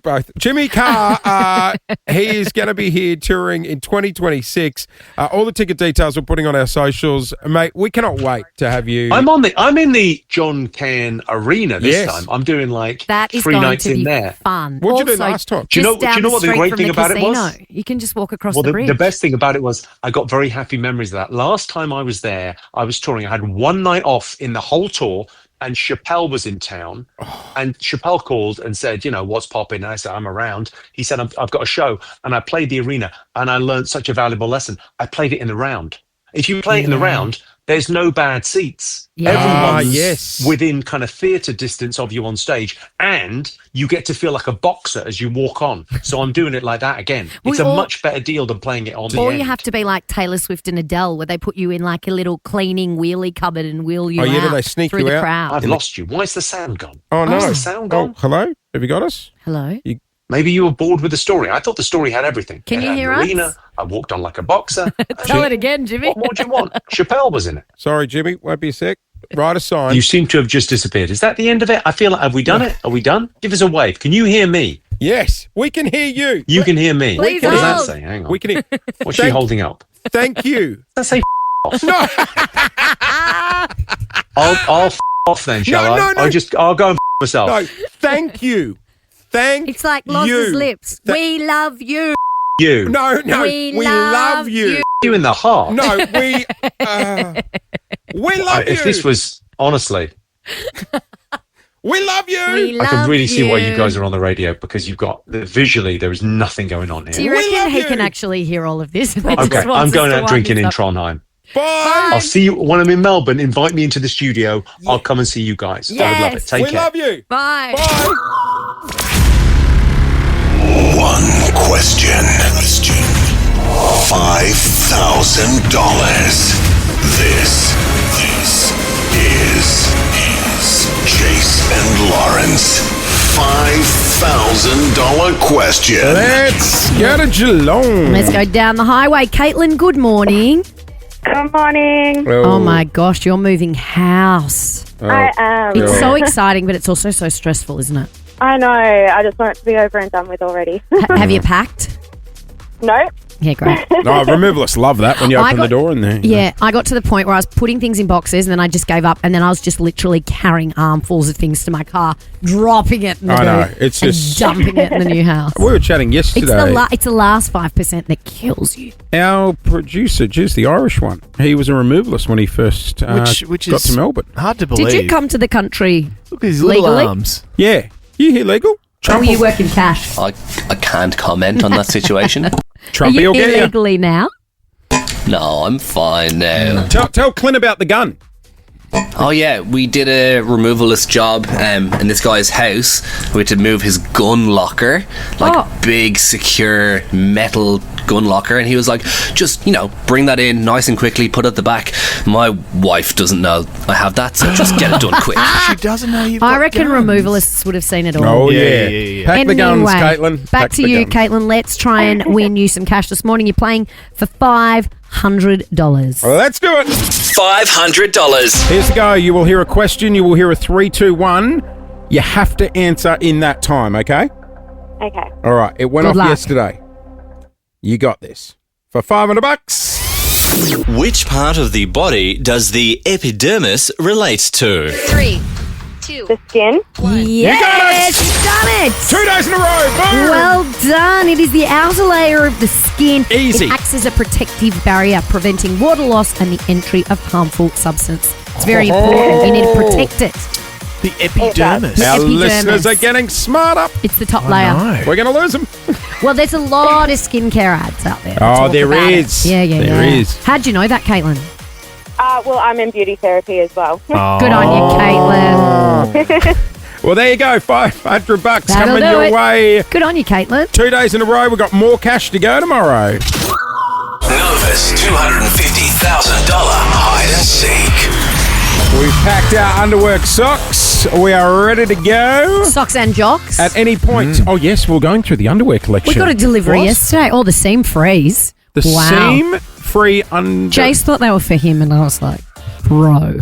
S3: Both. Jimmy Carr, he is going to be here touring in 2026. All the ticket details we're putting on our socials. Mate, we cannot wait to have you.
S12: I'm in the John Cann Arena this time. I'm doing
S4: that is
S12: 3
S4: going
S12: nights
S4: to be
S12: in there.
S4: Fun.
S3: What did you do last time?
S12: Do you know what the great thing about about it
S4: casino.
S12: was?
S4: You can just walk across
S12: Well,
S4: the bridge.
S12: the best thing about it was I got very happy memories of that. Last time I was there, I was touring. I had one night off in the whole tour, and Chappelle was in town. And Chappelle called and said, what's popping? And I said, I'm around. He said, I've got a show. And I played the arena, and I learned such a valuable lesson. I played it in the round. If you play it in the round, there's no bad seats.
S4: Yeah.
S12: Everyone's within kind of theatre distance of you on stage, and you get to feel like a boxer as you walk on. So I'm doing it like that again. It's a much better deal than playing it on the
S4: Or
S12: end.
S4: you have to be like Taylor Swift and Adele, where they put you in like a little cleaning wheelie cupboard and wheel you
S3: do
S4: out
S3: they sneak
S4: through
S3: you
S4: the
S3: out?
S4: crowd.
S12: I've lost you. Why is the sound gone?
S3: Oh, no.
S12: Why is the sound gone?
S3: Hello? Have you got us?
S4: Hello?
S12: Maybe you were bored with the story. I thought the story had everything.
S4: Can
S12: It
S4: you
S12: had
S4: hear
S12: an
S4: us?
S12: arena. I walked on like a boxer.
S4: Tell it again, Jimmy.
S12: What more do you want? Chappelle was in it.
S3: Sorry, Jimmy. Won't be a sec. Write a sign.
S12: You seem to have just disappeared. Is that the end of it? I feel like, have we done it? Are we done? Give us a wave. Can you hear me?
S3: Yes, we can hear you.
S12: You can hear me.
S4: Please
S12: What does that
S4: hold.
S12: say? Hang on.
S3: We can hear.
S12: What's she holding up?
S3: Thank you.
S12: Does that say off?
S3: No.
S12: I'll off then, shall
S3: No,
S12: I?
S3: no, no.
S12: I'll go and myself.
S3: No, thank you. Thank
S4: It's like Loz's
S3: you.
S4: lips. We love you.
S12: You.
S3: No,
S4: We
S3: we
S4: love
S3: love you.
S12: You in the heart.
S3: No, we love you.
S12: If this was, honestly,
S3: we love you.
S4: We
S12: I can
S4: love
S12: really see why you
S4: you.
S12: guy are on the radio, because you've got, visually, there is nothing going on
S4: Do
S12: here.
S4: you
S3: We
S4: reckon
S3: love
S4: he
S3: you.
S4: can actually hear all of this?
S12: Okay, I'm going out drinking in Trondheim.
S3: Bye.
S12: I'll see you when I'm in Melbourne. Invite me into the studio. I'll come and see you guys. I would love it.
S4: Yes.
S12: Take
S3: We
S12: care.
S3: love you.
S4: Bye.
S3: Bye.
S13: One question. $5,000. This is Chase and Lawrence. $5,000 question.
S3: Let's go to Geelong.
S4: Let's go down the highway. Caitlin, good morning.
S6: Good morning.
S4: Oh my gosh, you're moving house.
S6: I am.
S4: It's so exciting, but it's also so stressful, isn't it?
S6: I know. I just want it to be over and done with already.
S4: Have you packed?
S6: No.
S4: Yeah, great.
S3: No, removalists love that when you open the door in there.
S4: Yeah, I got to the point where I was putting things in boxes and then I just gave up and then I was just literally carrying armfuls of things to my car, dropping it in the
S3: I know.
S4: boot
S3: It's
S4: and
S3: just.
S4: dumping it in the new house.
S3: We were chatting yesterday.
S4: It's the last 5% that kills you.
S3: Our producer, Jiz, the Irish one, he was a removalist when he first
S5: which
S3: got
S5: is
S3: to Melbourne.
S5: hard to believe.
S4: Did you come to the country
S5: Look at his little
S4: legally?
S5: arms.
S3: Yeah. You here legal?
S4: Or you work in cash?
S7: I can't comment on that situation.
S4: Are
S3: Trumpy
S4: you
S3: will get you.
S4: illegally now?
S7: No, I'm fine now.
S3: Tell Clint about the gun.
S7: Oh yeah, we did a removalist job in this guy's house. We had to move his gun locker, big secure metal gun locker, and he was like, just bring that in nice and quickly, put it at the back. My wife doesn't know I have that, so just get it done quick.
S5: She doesn't know you've
S4: I
S5: got
S4: reckon
S5: guns.
S4: removalists would have seen it all.
S3: Oh,
S5: Yeah.
S3: yeah. Pack the guns,
S4: Anyway,
S3: Caitlin.
S4: Back
S3: Pack
S4: to
S3: the
S4: you,
S3: guns.
S4: Caitlin. Let's try and win you some cash this morning. You're playing for $500.
S3: Well, let's do it.
S1: $500.
S3: Here's the go. You will hear a question. You will hear a 3, 2, 1. You have to answer in that time, okay?
S6: Okay.
S3: All right. It went
S4: Good
S3: off
S4: luck.
S3: yesterday. You got this. For $500.
S1: Which part of the body does the epidermis relate to?
S2: 3, 2,
S6: The skin.
S4: Yes, you've done it.
S3: 2 days in a row. Boom.
S4: Well done. It is the outer layer of the skin.
S3: Easy.
S4: It acts as a protective barrier, preventing water loss and the entry of harmful substance. It's very important. You need to protect it.
S5: The epidermis.
S3: Our
S4: epidermis.
S3: listeners are getting smarter.
S4: It's the top layer.
S5: No.
S3: We're going to lose them.
S4: Well, there's a lot of skincare ads out there. that
S3: Oh,
S4: talk
S3: there
S4: about
S3: is.
S4: it. Yeah.
S3: There is.
S4: How'd you know that, Caitlin?
S6: Well, I'm in beauty therapy as well.
S4: Good on you, Caitlin.
S3: Well, there you go. $500
S4: That'll
S3: coming
S4: do
S3: your
S4: it.
S3: way.
S4: Good on you, Caitlin.
S3: 2 days in a row. We've got more cash to go tomorrow.
S13: Nova's $250,000 hide and seek.
S3: We've packed our underwork socks. We are ready to go.
S4: Socks and jocks.
S3: At any point. Oh, yes, we're going through the underwear collection.
S4: We got a delivery
S3: What?
S4: yesterday. Oh, the seam freeze.
S3: The
S4: Wow.
S3: seam-free under...
S4: Jace thought they were for him, and I was like, bro,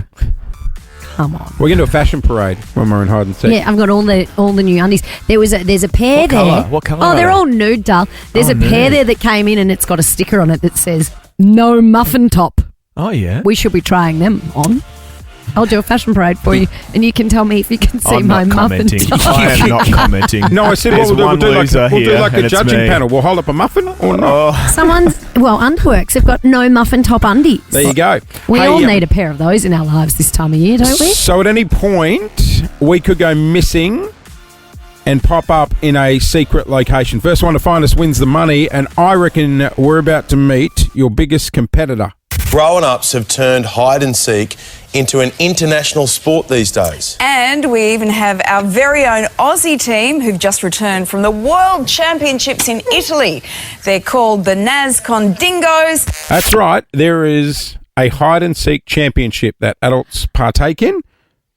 S4: come on.
S3: We're going to do a fashion parade when we're in hide and seek.
S4: Yeah, I've got all the new undies. There's a pair
S5: What
S4: there.
S5: colour? What colour
S4: Oh,
S5: are
S4: they're
S5: they?
S4: all nude, dull. There's a pair
S5: nude.
S4: there that came in, and it's got a sticker on it that says "No Muffin Top."
S5: Oh, yeah.
S4: We should be trying them on. I'll do a fashion parade for you, and you can tell me if you can see
S5: I'm
S4: my
S5: not
S4: muffin
S5: commenting.
S4: top.
S5: I am not commenting.
S3: No, I said
S5: There's
S3: what we'll
S5: one
S3: do. We'll
S5: loser
S3: do
S5: here,
S3: like
S5: and
S3: a
S5: it's
S3: judging
S5: me.
S3: panel. We'll hold up a muffin or not.
S5: Oh,
S4: Underworks have got no muffin top undies.
S3: There you go.
S4: We
S3: Hey,
S4: all need a pair of those in our lives this time of year, don't we?
S3: So at any point, we could go missing and pop up in a secret location. First one to find us wins the money, and I reckon we're about to meet your biggest competitor.
S14: Grown-ups have turned hide and seek into an international sport these days.
S15: And we even have our very own Aussie team who've just returned from the World Championships in Italy. They're called the Nazcon Dingoes.
S3: That's right. There is a hide and seek championship that adults partake in.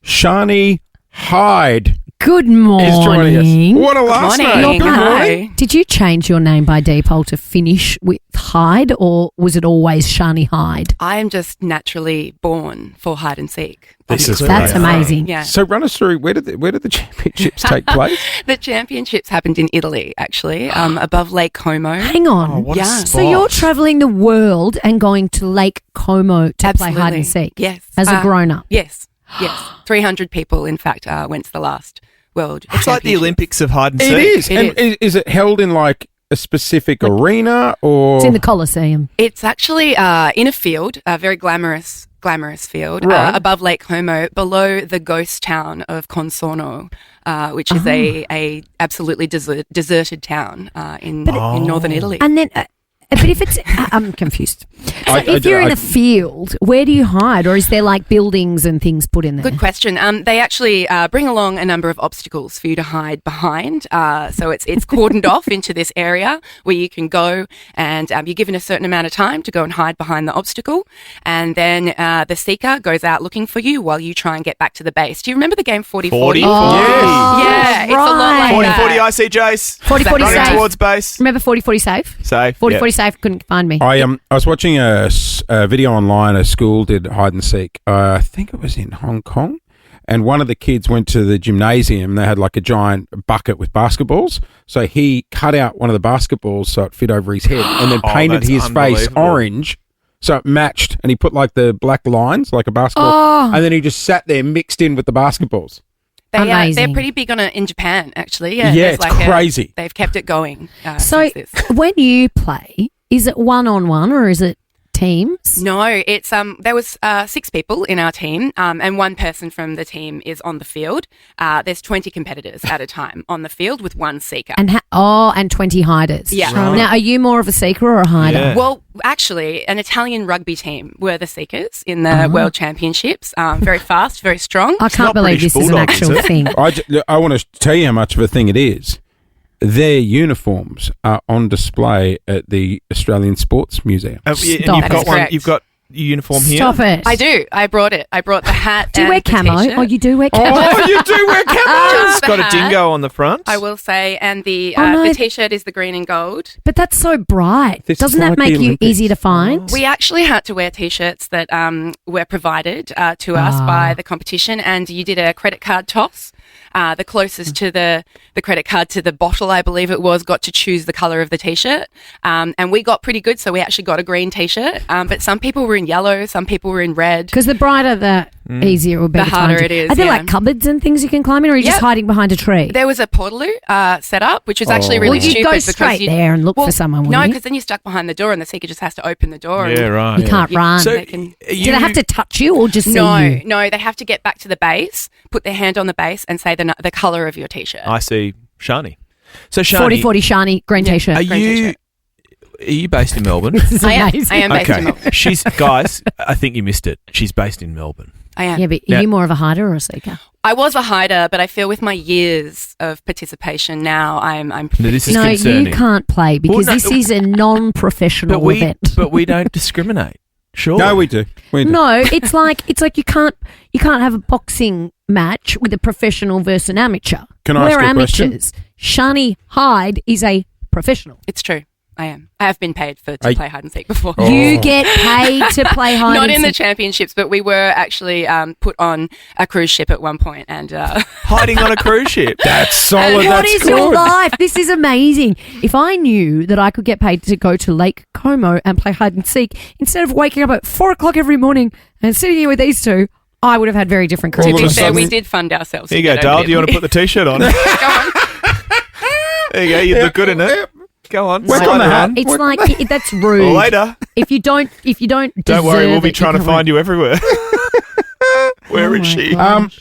S3: Shani Hyde
S4: Good
S3: is joining
S4: morning.
S3: us. What a last name. Good morning.
S4: Did you change your name by default to finish with Hyde, or was it always Shani Hyde?
S16: I am just naturally born for hide and seek.
S3: That's
S4: amazing.
S16: Yeah.
S3: So run us through, where did the championships take place?
S16: The championships happened in Italy, actually, above Lake Como.
S4: Hang on.
S16: yeah.
S4: So you're travelling the world and going to Lake Como to play hide and seek?
S16: Yes.
S4: As a grown-up?
S16: Yes. 300 people, in fact, went to the last World
S5: It's like the Olympics of hide and seek.
S3: It is. Is it held in like a specific arena or?
S4: It's in the Colosseum.
S16: It's actually in a field, a very glamorous field,
S3: Right.
S16: above Lake Como, below the ghost town of Consorno, which is a absolutely deserted town in northern Italy.
S4: And then, but if it's, I'm confused. So if you're in a field, where do you hide, or is there like buildings and things put in there?
S16: Good question. They actually bring along a number of obstacles for you to hide behind. So it's cordoned off into this area where you can go, and you're given a certain amount of time to go and hide behind the obstacle. And then the seeker goes out looking for you while you try and get back to the base. Do you remember the game 40-40?
S5: 40?
S16: Yeah, it's a lot like that.
S5: 40-40 IC Jace.
S4: 40-40
S5: Running
S4: safe.
S5: towards base.
S4: Remember 40-40 safe?
S5: Safe.
S4: 40-40 safe, couldn't find me.
S3: I was watching a video online. A school did hide and seek. I think it was in Hong Kong, and one of the kids went to the gymnasium. They had like a giant bucket with basketballs. So he cut out one of the basketballs so it fit over his head, and then painted
S5: that's
S3: his face
S5: unbelievable.
S3: orange so it matched. And he put like the black lines like a basketball, and then he just sat there mixed in with the basketballs.
S16: They're pretty big on it in Japan, actually.
S3: Yeah,
S16: there's
S3: it's crazy.
S16: They've kept it going.
S4: So
S16: since this.
S4: when you play, is it one-on-one or is it teams?
S16: No, it's there was 6 people in our team, and one person from the team is on the field. There's 20 competitors at a time on the field with one seeker.
S4: And and 20 hiders.
S16: Yeah. Right.
S4: Now, are you more of a seeker or a hider?
S5: Yeah.
S16: Well, actually, an Italian rugby team were the seekers in the World Championships. Very fast, very strong.
S4: I can't believe this is an actual thing.
S3: I want to tell you how much of a thing it is. Their uniforms are on display at the Australian Sports Museum.
S5: And you've
S16: That is
S5: got one.
S16: correct.
S5: You've got your uniform here.
S4: Stop it.
S16: I do. I brought it. I brought the hat.
S4: Do you
S16: and
S4: wear
S16: the
S4: camo?
S16: t-shirt.
S4: Oh, you do wear camo?
S3: Oh, you do wear camo!
S16: Just
S5: It's got
S16: the
S5: a
S16: hat,
S5: dingo on the front.
S16: I will say, and the
S4: no.
S16: the t-shirt is the green and gold.
S4: But that's so bright.
S3: This is
S4: Doesn't that
S3: like
S4: make
S3: the
S4: you
S3: Olympics.
S4: easy to find?
S16: We actually had to wear t-shirts that were provided to us by the competition, and you did a credit card toss. The closest to the credit card to the bottle, I believe it was, got to choose the colour of the t-shirt. And we got pretty good, so we actually got a green t-shirt. But some people were in yellow, some people were in red.
S4: Because the brighter, the easier it will be.
S16: The
S4: to
S16: harder
S4: find you.
S16: it is,
S4: Are there
S16: yeah.
S4: like cupboards and things you can climb in, or are you just
S16: Yep.
S4: hiding behind a tree?
S16: There was a portaloo set up, which was actually really
S4: Well, you'd
S16: stupid.
S4: go
S16: because
S4: straight
S16: you'd-
S4: there and look for someone,
S16: No,
S4: wouldn't you?
S16: because then you're stuck behind the door, and the seeker just has to open the door.
S5: Yeah,
S16: and
S5: right.
S4: You can't run.
S5: So,
S16: they can-
S4: Do they have to touch you or just see
S16: No,
S4: you?
S16: no, they have to get back to the base, put their hand on the base, and say the colour of your t-shirt.
S5: I see Shani. So Shani,
S4: 40-40 Shani, green t-shirt.
S5: are
S16: green
S5: you
S16: t-shirt.
S5: are you based in Melbourne?
S4: This is
S16: I am.
S4: amazing.
S16: I am based in
S5: Okay,
S16: Melbourne.
S5: she's guys. I think you missed it. She's based in Melbourne.
S16: I am.
S4: Yeah, but
S5: Now-
S4: are you more of a hider or a seeker?
S16: I was a hider, but I feel with my years of participation now, I'm.
S5: No, this is
S4: No,
S5: concerning.
S4: you can't play because
S5: Well, no,
S4: this is a non-professional
S5: But
S4: event.
S5: we don't discriminate. Sure.
S3: No, we do. We do.
S4: No, it's like you can't have a boxing match with a professional versus an amateur.
S3: Can I ask
S4: We're
S3: you a question?
S4: amateurs. Shani Hyde is a professional.
S16: It's true. I am. I have been paid to
S3: I-
S16: play hide and seek before.
S3: Oh.
S4: You get paid to play hide
S16: Not
S4: and
S16: in the
S4: seek.
S16: championships, but we were actually put on a cruise ship at one point, and
S5: Hiding on a cruise ship.
S3: That's solid.
S4: What
S3: That's
S4: is
S3: good.
S4: your life? This is amazing. If I knew that I could get paid to go to Lake Como and play hide and seek instead of waking up at 4 o'clock every morning and sitting here with these two, I would have had very different
S3: All
S16: To
S3: of
S16: be
S3: a
S16: fair, we
S3: sudden-
S16: did fund ourselves.
S5: Here you go, Dale. Do you want to put the T-shirt on? There you go. You look good in it. Go on.
S3: Work
S5: slide
S3: on the
S5: it
S3: hat.
S4: It's like that's rude.
S5: Later.
S4: If you don't
S5: Don't worry, we'll be
S4: deserve it,
S5: trying to
S4: can't
S5: find you everywhere. Where is
S4: my
S5: she?
S4: God.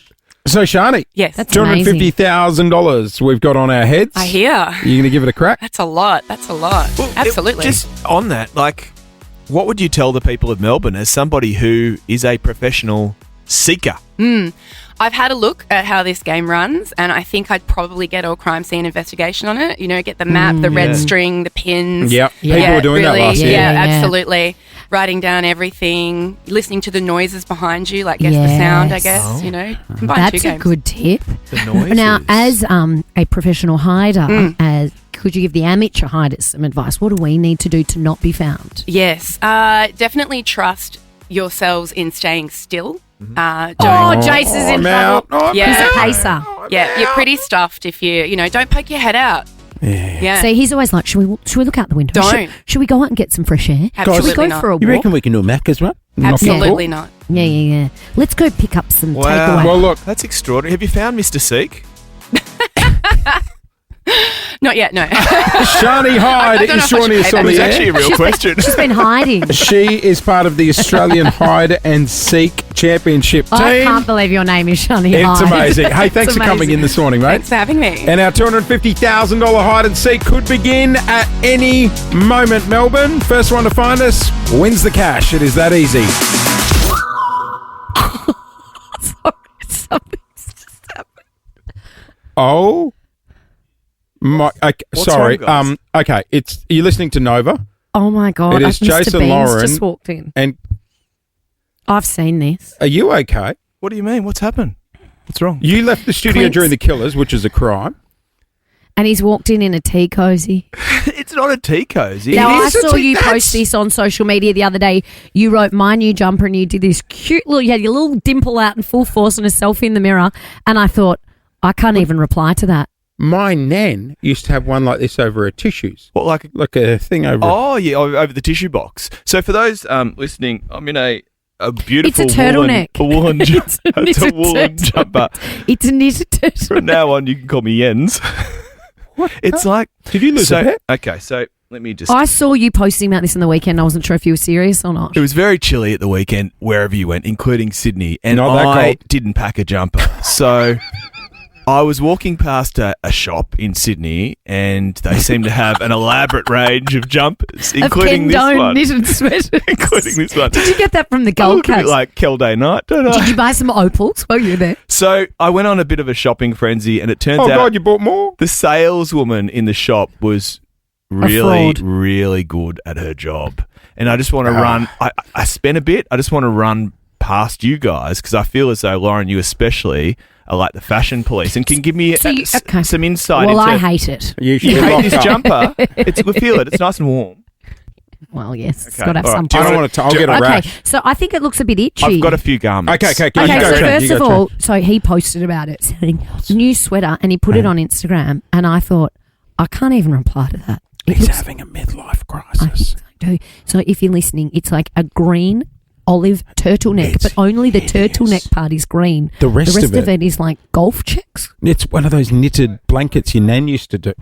S3: So Shani,
S16: Yes.
S4: That's
S3: $250,000 we've got on our heads.
S16: I hear.
S3: You going to give it a crack?
S16: That's a lot. That's a lot.
S5: Well,
S16: Absolutely.
S5: Just on that, like, what would you tell the people of Melbourne as somebody who is a professional seeker?
S16: I've had a look at how this game runs, and I think I'd probably get a crime scene investigation on it. You know, get the map, the red string, the pins.
S3: Yep. People were doing that last year.
S16: Yeah,
S4: Yeah.
S16: absolutely. Writing down everything, listening to the noises behind you, like guess the sound, I
S4: Yes.
S16: guess. You know, combine
S4: That's
S16: two
S4: a
S16: games.
S4: good tip.
S5: The noises.
S4: Now, as a professional hider, could you give the amateur hiders some advice? What do we need to do to not be found?
S16: Yes, definitely trust yourselves in staying still. Don't.
S4: Jace is in trouble.
S16: Yeah.
S4: He's a pacer.
S16: Yeah, you're pretty stuffed if you don't poke your head out. Yeah.
S4: See, he's always like, should we look out the window?
S16: Don't.
S4: Should we go out and get some fresh air?
S16: Absolutely
S4: Should we go
S16: not.
S4: for a walk?
S3: You reckon we can do a Macca's run?
S16: Absolutely not.
S4: Yeah. Let's go pick up some
S5: Wow.
S4: takeaway.
S3: Well, look,
S5: That's extraordinary. Have you found Mr. Seek?
S16: Not yet, no.
S3: Shani
S16: I
S3: Hyde
S16: don't know
S3: is
S16: if I should
S3: joining us
S16: pay
S3: on
S16: that.
S3: the
S5: It's
S3: air.
S5: actually a real question.
S4: She's been hiding.
S3: She is part of the Australian Hide and Seek Championship team.
S4: I can't believe your name is Shani
S3: It's
S4: Hyde.
S3: amazing. Hey, thanks
S4: It's
S3: for coming in
S4: amazing.
S3: this morning, mate.
S16: Thanks for having me.
S3: And our $250,000 hide and seek could begin at any moment, Melbourne. First one to find us wins the cash. It is that easy.
S4: Something's just happened.
S3: Oh my! Okay,
S5: What's
S3: sorry.
S5: wrong, guys?
S3: Okay. It's you're listening to Nova,
S4: Oh my God.
S3: It is
S4: Mr.
S3: Jason
S4: Bean's
S3: Lauren.
S4: just walked in.
S3: and
S4: I've seen this.
S3: are you okay?
S5: What do you mean? What's happened? What's wrong?
S3: You left the studio
S4: Clint's-
S3: during the Killers, which is a crime.
S4: And he's walked in a tea cozy.
S5: It's not a tea cozy.
S4: Now, I
S3: is a
S4: saw
S3: tea-
S4: you
S3: that's-
S4: post this on social media the other day. You wrote my new jumper and you did this cute little, you had your little dimple out in full force and a selfie in the mirror. And I thought, I can't even reply to that.
S3: My nan used to have one like this over her tissues,
S5: What, like
S3: a thing over.
S5: Oh, yeah, over the tissue box. So for those listening, I'm in a beautiful
S4: It's a turtleneck.
S5: woolen
S4: It's a
S5: it's a
S4: knitted
S5: woolen jumper.
S4: It's a knitted turtle.
S5: From now on, you can call me Jens. It's like...
S3: Did you lose a pet?
S5: Okay, so let me just...
S4: I saw you posting about this on the weekend. I wasn't sure if you were serious or not.
S5: It was very chilly at the weekend, wherever you went, including Sydney, and
S3: Not that
S5: I
S3: cold.
S5: didn't pack a jumper. So I was walking past a shop in Sydney, and they seem to have an elaborate range of jumpers, including this one.
S4: knitted sweaters.
S5: Including this one.
S4: Did you get that from the
S5: I
S4: Gold
S5: look a bit
S4: Coast?
S5: like Kel Day Night, don't I?
S4: Did you buy some opals while you were there?
S5: So I went on a bit of a shopping frenzy, and it turns
S3: Oh
S5: out
S3: God, you bought more.
S5: the saleswoman in the shop was
S4: fraud.
S5: really good at her job. And I just want to run, I spent a bit, I just want to run past you guys because I feel as though, Lauren, you especially are like the fashion police and can give me some insight
S4: Well,
S5: into...
S4: I hate it.
S3: You should
S5: You hate
S3: lock
S5: this
S3: up.
S5: jumper? We feel it. It's nice and warm.
S4: Well, yes. It's
S5: Okay,
S4: got to have
S5: all right.
S4: some
S5: Do you
S3: I don't
S5: wanna-
S3: want to. I'll get a
S4: Okay,
S3: rash.
S4: so I think it looks a bit itchy.
S5: I've got a few garments.
S3: Okay. You
S4: Okay,
S3: go,
S4: so
S3: Trent,
S4: first
S3: you
S4: of
S3: go,
S4: all,
S3: Trent.
S4: so he posted about it saying new sweater and he put it on Instagram and I thought, I can't even reply to that. It
S3: He's
S4: looks-
S3: having a midlife
S4: I
S3: crisis.
S4: think so too. So if you're listening, it's like a green olive turtleneck,
S3: It's
S4: but only the
S3: hideous.
S4: turtleneck part is green.
S3: The rest of
S4: it is like golf checks.
S3: It's one of those knitted blankets your nan used to do.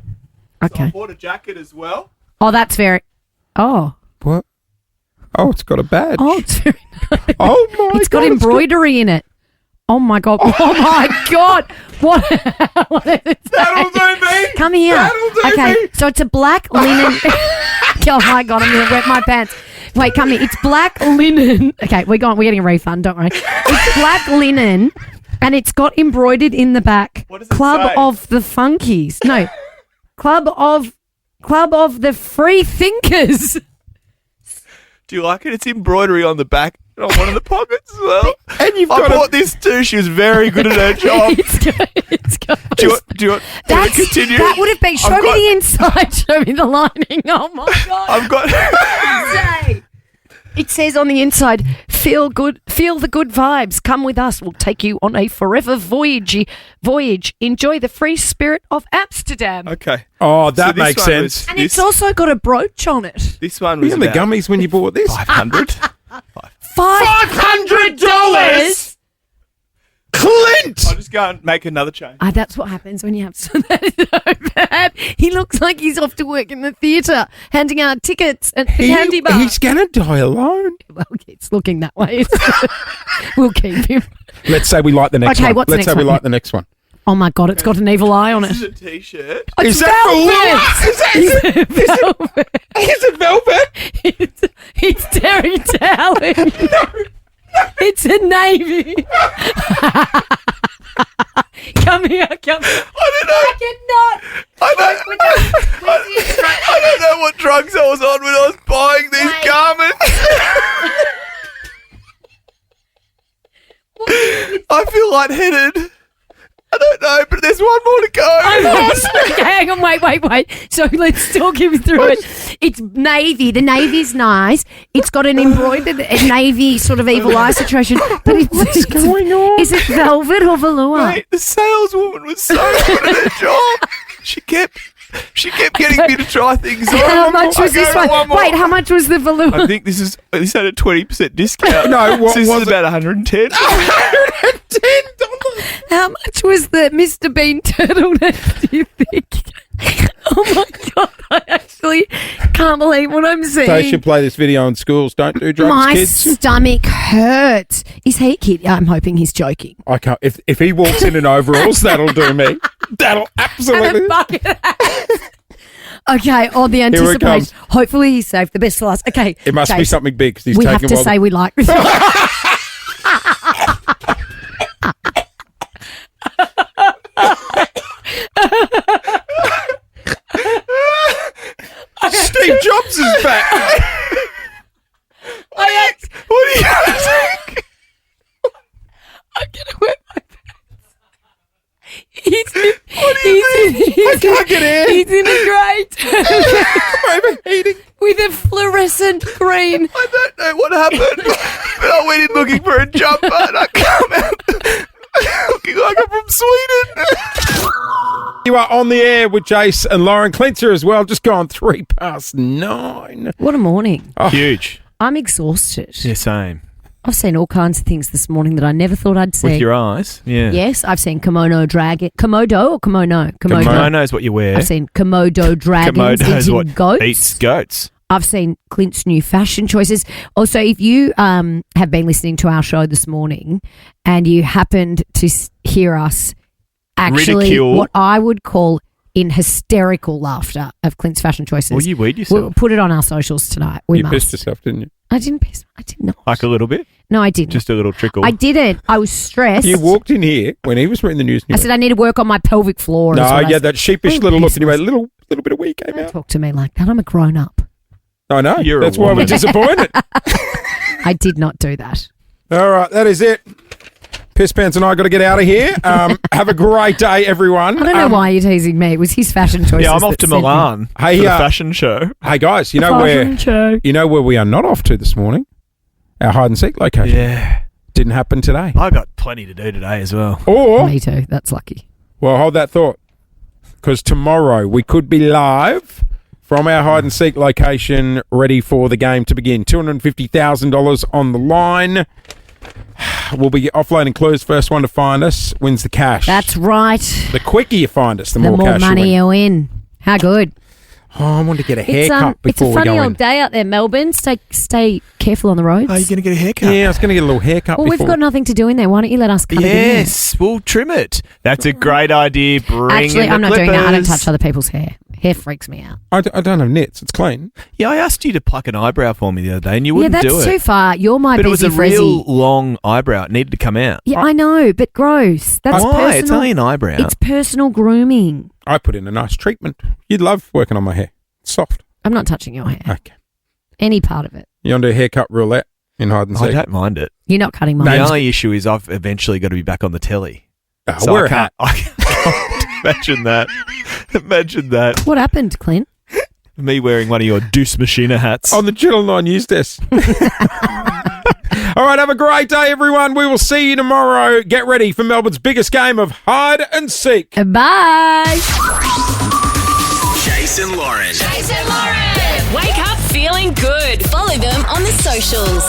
S4: Okay.
S5: bought a jacket as well.
S4: Oh, that's very. Oh.
S3: What? Oh, it's got a badge.
S4: Oh, it's very nice.
S3: Oh my
S4: It's got
S3: God,
S4: embroidery in it. Oh my God. Oh my God. What?
S5: That'll do me.
S4: Come here.
S5: That'll do
S4: Okay.
S5: me.
S4: So it's a black linen. Oh my God. I'm going to wet my pants. Wait, come here. It's black linen. Okay. We're getting a refund. Don't worry. It's black linen and it's got embroidered in the back.
S5: What does it
S4: Club
S5: say?
S4: of the Funkies. No. Club of the Free Thinkers.
S5: Do you like it? It's embroidery on the back and on one of the pockets as well.
S3: And you've
S5: I
S3: got
S5: bought this too. She was very good at her job.
S4: It's good.
S5: Do you want to continue?
S4: That would have been. Show
S5: I've
S4: me
S5: got-
S4: the inside. Show me the lining. Oh my God.
S5: I've got...
S4: Say. It says on the inside, feel good, feel the good vibes. Come with us. We'll take you on a forever voyage. Enjoy the free spirit of Amsterdam.
S5: Okay.
S3: Oh,
S5: So
S3: that
S5: this
S3: makes
S5: one
S3: sense.
S5: was-
S4: And it's also got a brooch on it.
S5: This one
S3: Were
S5: was
S3: you in the
S5: about
S3: gummies when you bought this?
S5: $500.
S4: $500.
S5: go and make another change.
S4: That's what happens when you have so bad. He looks like he's off to work in the theatre, handing out tickets at the candy bar.
S3: He's going to die alone.
S4: Well, it's looking that way. We'll keep him.
S3: Let's say we like the next one.
S4: What's the
S3: Let's
S4: next
S3: say we
S4: one?
S3: like the next one.
S4: Oh my God, it's got an evil eye on it.
S5: This is a T-shirt.
S3: Is that velvet? Is it velvet?
S4: It's Terry Towing. It's a navy. Come here.
S5: I don't know.
S4: I
S5: I don't know what drugs I was on when I was buying these garments. I feel lightheaded. I don't know, but there's one more to go.
S4: Okay, hang on, wait. So let's talk him through it. It's navy. The navy's nice. It's got an embroidered navy sort of evil eye situation. But what's going on? Is it velvet or velour?
S5: Mate, the saleswoman was so good at her job. She kept getting me to try things on.
S4: How much was this one? Wait, how much was the velour?
S5: I think this had a 20% discount.
S3: No, what
S5: this
S3: was
S5: is about 110.
S3: $110.
S4: How much was the Mr. Bean turtleneck, do you think? Oh my God, I actually can't believe what I'm seeing.
S3: They should play this video in schools. Don't do drugs,
S4: My
S3: kids.
S4: stomach hurts. Is he kidding? I'm hoping he's joking.
S3: I can't. If he walks in overalls, that'll do me. That'll absolutely.
S4: And a bucket hat. Okay, on the anticipation.
S3: comes.
S4: Hopefully he's safe. The best for last. Okay.
S3: It must be
S4: Jace,
S3: something big because he's
S4: we
S3: taking
S4: have to
S3: a while.
S4: say we like this.
S3: Steve Jobs is back.
S5: What are you think?
S4: I'm gonna wear my pants.
S3: I can't get in.
S4: He's in a grey
S3: Overheating.
S4: with a fluorescent green.
S5: I don't know what happened, but I went in looking for a jumper and I come out looking like I'm from Sweden.
S3: You are on the air with Jace and Lauren. Clint's here as well. Just gone 9:03.
S4: What a morning.
S3: Oh.
S5: Huge.
S4: I'm exhausted.
S5: Yeah, same.
S4: I've seen all kinds of things this morning that I never thought I'd see.
S5: With your eyes? Yeah.
S4: Yes, I've seen Komodo dragon. Komodo or kimono?
S5: Kimono is what you wear.
S4: I've seen Komodo dragons
S5: Komodo is
S4: eating
S5: what
S4: goats.
S5: eats goats.
S4: I've seen Clint's new fashion choices. Also, if you have been listening to our show this morning and you happened to hear us actually
S5: ridicule
S4: what I would call in hysterical laughter of Clint's fashion choices.
S5: Well, you weed yourself.
S4: We'll put it on our socials tonight. We
S3: You
S4: must.
S3: pissed yourself, didn't you?
S4: I didn't piss. I did not.
S5: Like a little bit?
S4: No, I didn't.
S5: Just a little trickle.
S4: I didn't. I was stressed.
S3: You walked in here when he was reading the news.
S4: I said I need to work on my pelvic floor. is
S3: No,
S4: what I
S3: yeah,
S4: said.
S3: that sheepish little look, and you went, little bit of wee came
S4: Don't
S3: out.
S4: talk to me like that. I'm a grown up.
S3: I know.
S5: You're a
S3: That's why we're
S5: woman.
S3: disappointed.
S4: I did not do that.
S3: All right, that is it. Piss Pants and I got to get out of here. Have a great day, everyone.
S4: I don't know why you're teasing me. It was his fashion choices.
S5: Yeah, I'm off
S4: that
S5: to
S4: sent me.
S5: Milan for the fashion show.
S3: Hey guys, you know where we are not off to this morning? Our hide and seek location.
S5: Yeah.
S3: Didn't happen today.
S5: I got plenty to do today as well.
S3: Or
S4: Me too. That's lucky.
S3: well, hold that thought, because tomorrow we could be live from our hide and seek location, ready for the game to begin. $250,000 on the line. We'll be offloading clues. First one to find us wins the cash.
S4: That's right.
S3: The quicker you find us, the
S4: The
S3: more
S4: more
S3: cash
S4: money
S3: you win.
S4: you win. How good.
S3: Oh, I want to get a haircut
S4: It's
S3: before
S4: a
S3: we
S4: funny
S3: go
S4: old
S3: in.
S4: day out there, Melbourne. Stay careful on the roads.
S5: Are you going to get a haircut?
S3: Yeah, I was going to get a little haircut
S4: Well, we've
S3: before.
S4: got nothing to do in there. Why don't you let us cut it in?
S5: Yes, we'll trim it. That's a great idea. Bring
S4: Actually,
S5: in the
S4: I'm not doing that. I don't
S5: clippers.
S4: touch other people's hair. Hair freaks me out.
S3: I don't have nits. It's clean.
S5: Yeah, I asked you to pluck an eyebrow for me the other day, and you wouldn't
S4: yeah,
S5: do
S4: that's
S5: it.
S4: too far. You're my
S5: But it was
S4: busy
S5: a real
S4: frizzy.
S5: long eyebrow. It needed to come out.
S4: Yeah, I know, but gross. That's
S5: Why?
S4: personal.
S5: It's only an eyebrow.
S4: It's personal grooming.
S3: I put in a nice treatment. You'd love working on my hair. It's soft.
S4: I'm not touching your hair.
S3: Okay.
S4: Any part of it.
S3: You want to do a haircut roulette in hide and
S5: I
S3: seek?
S5: don't mind it.
S4: You're not cutting
S5: The
S4: mine.
S5: only issue is I've eventually got to be back on the telly.
S3: Oh, wear a hat.
S5: I can't imagine that. Imagine that.
S4: What happened, Clint?
S5: Me wearing one of your Deuce Machina hats.
S3: On the Channel 9 News Desk. All right, have a great day, everyone. We will see you tomorrow. Get ready for Melbourne's biggest game of hide and seek.
S4: Bye.
S13: Jason Lauren.
S2: Wake up feeling good. Follow them on the socials.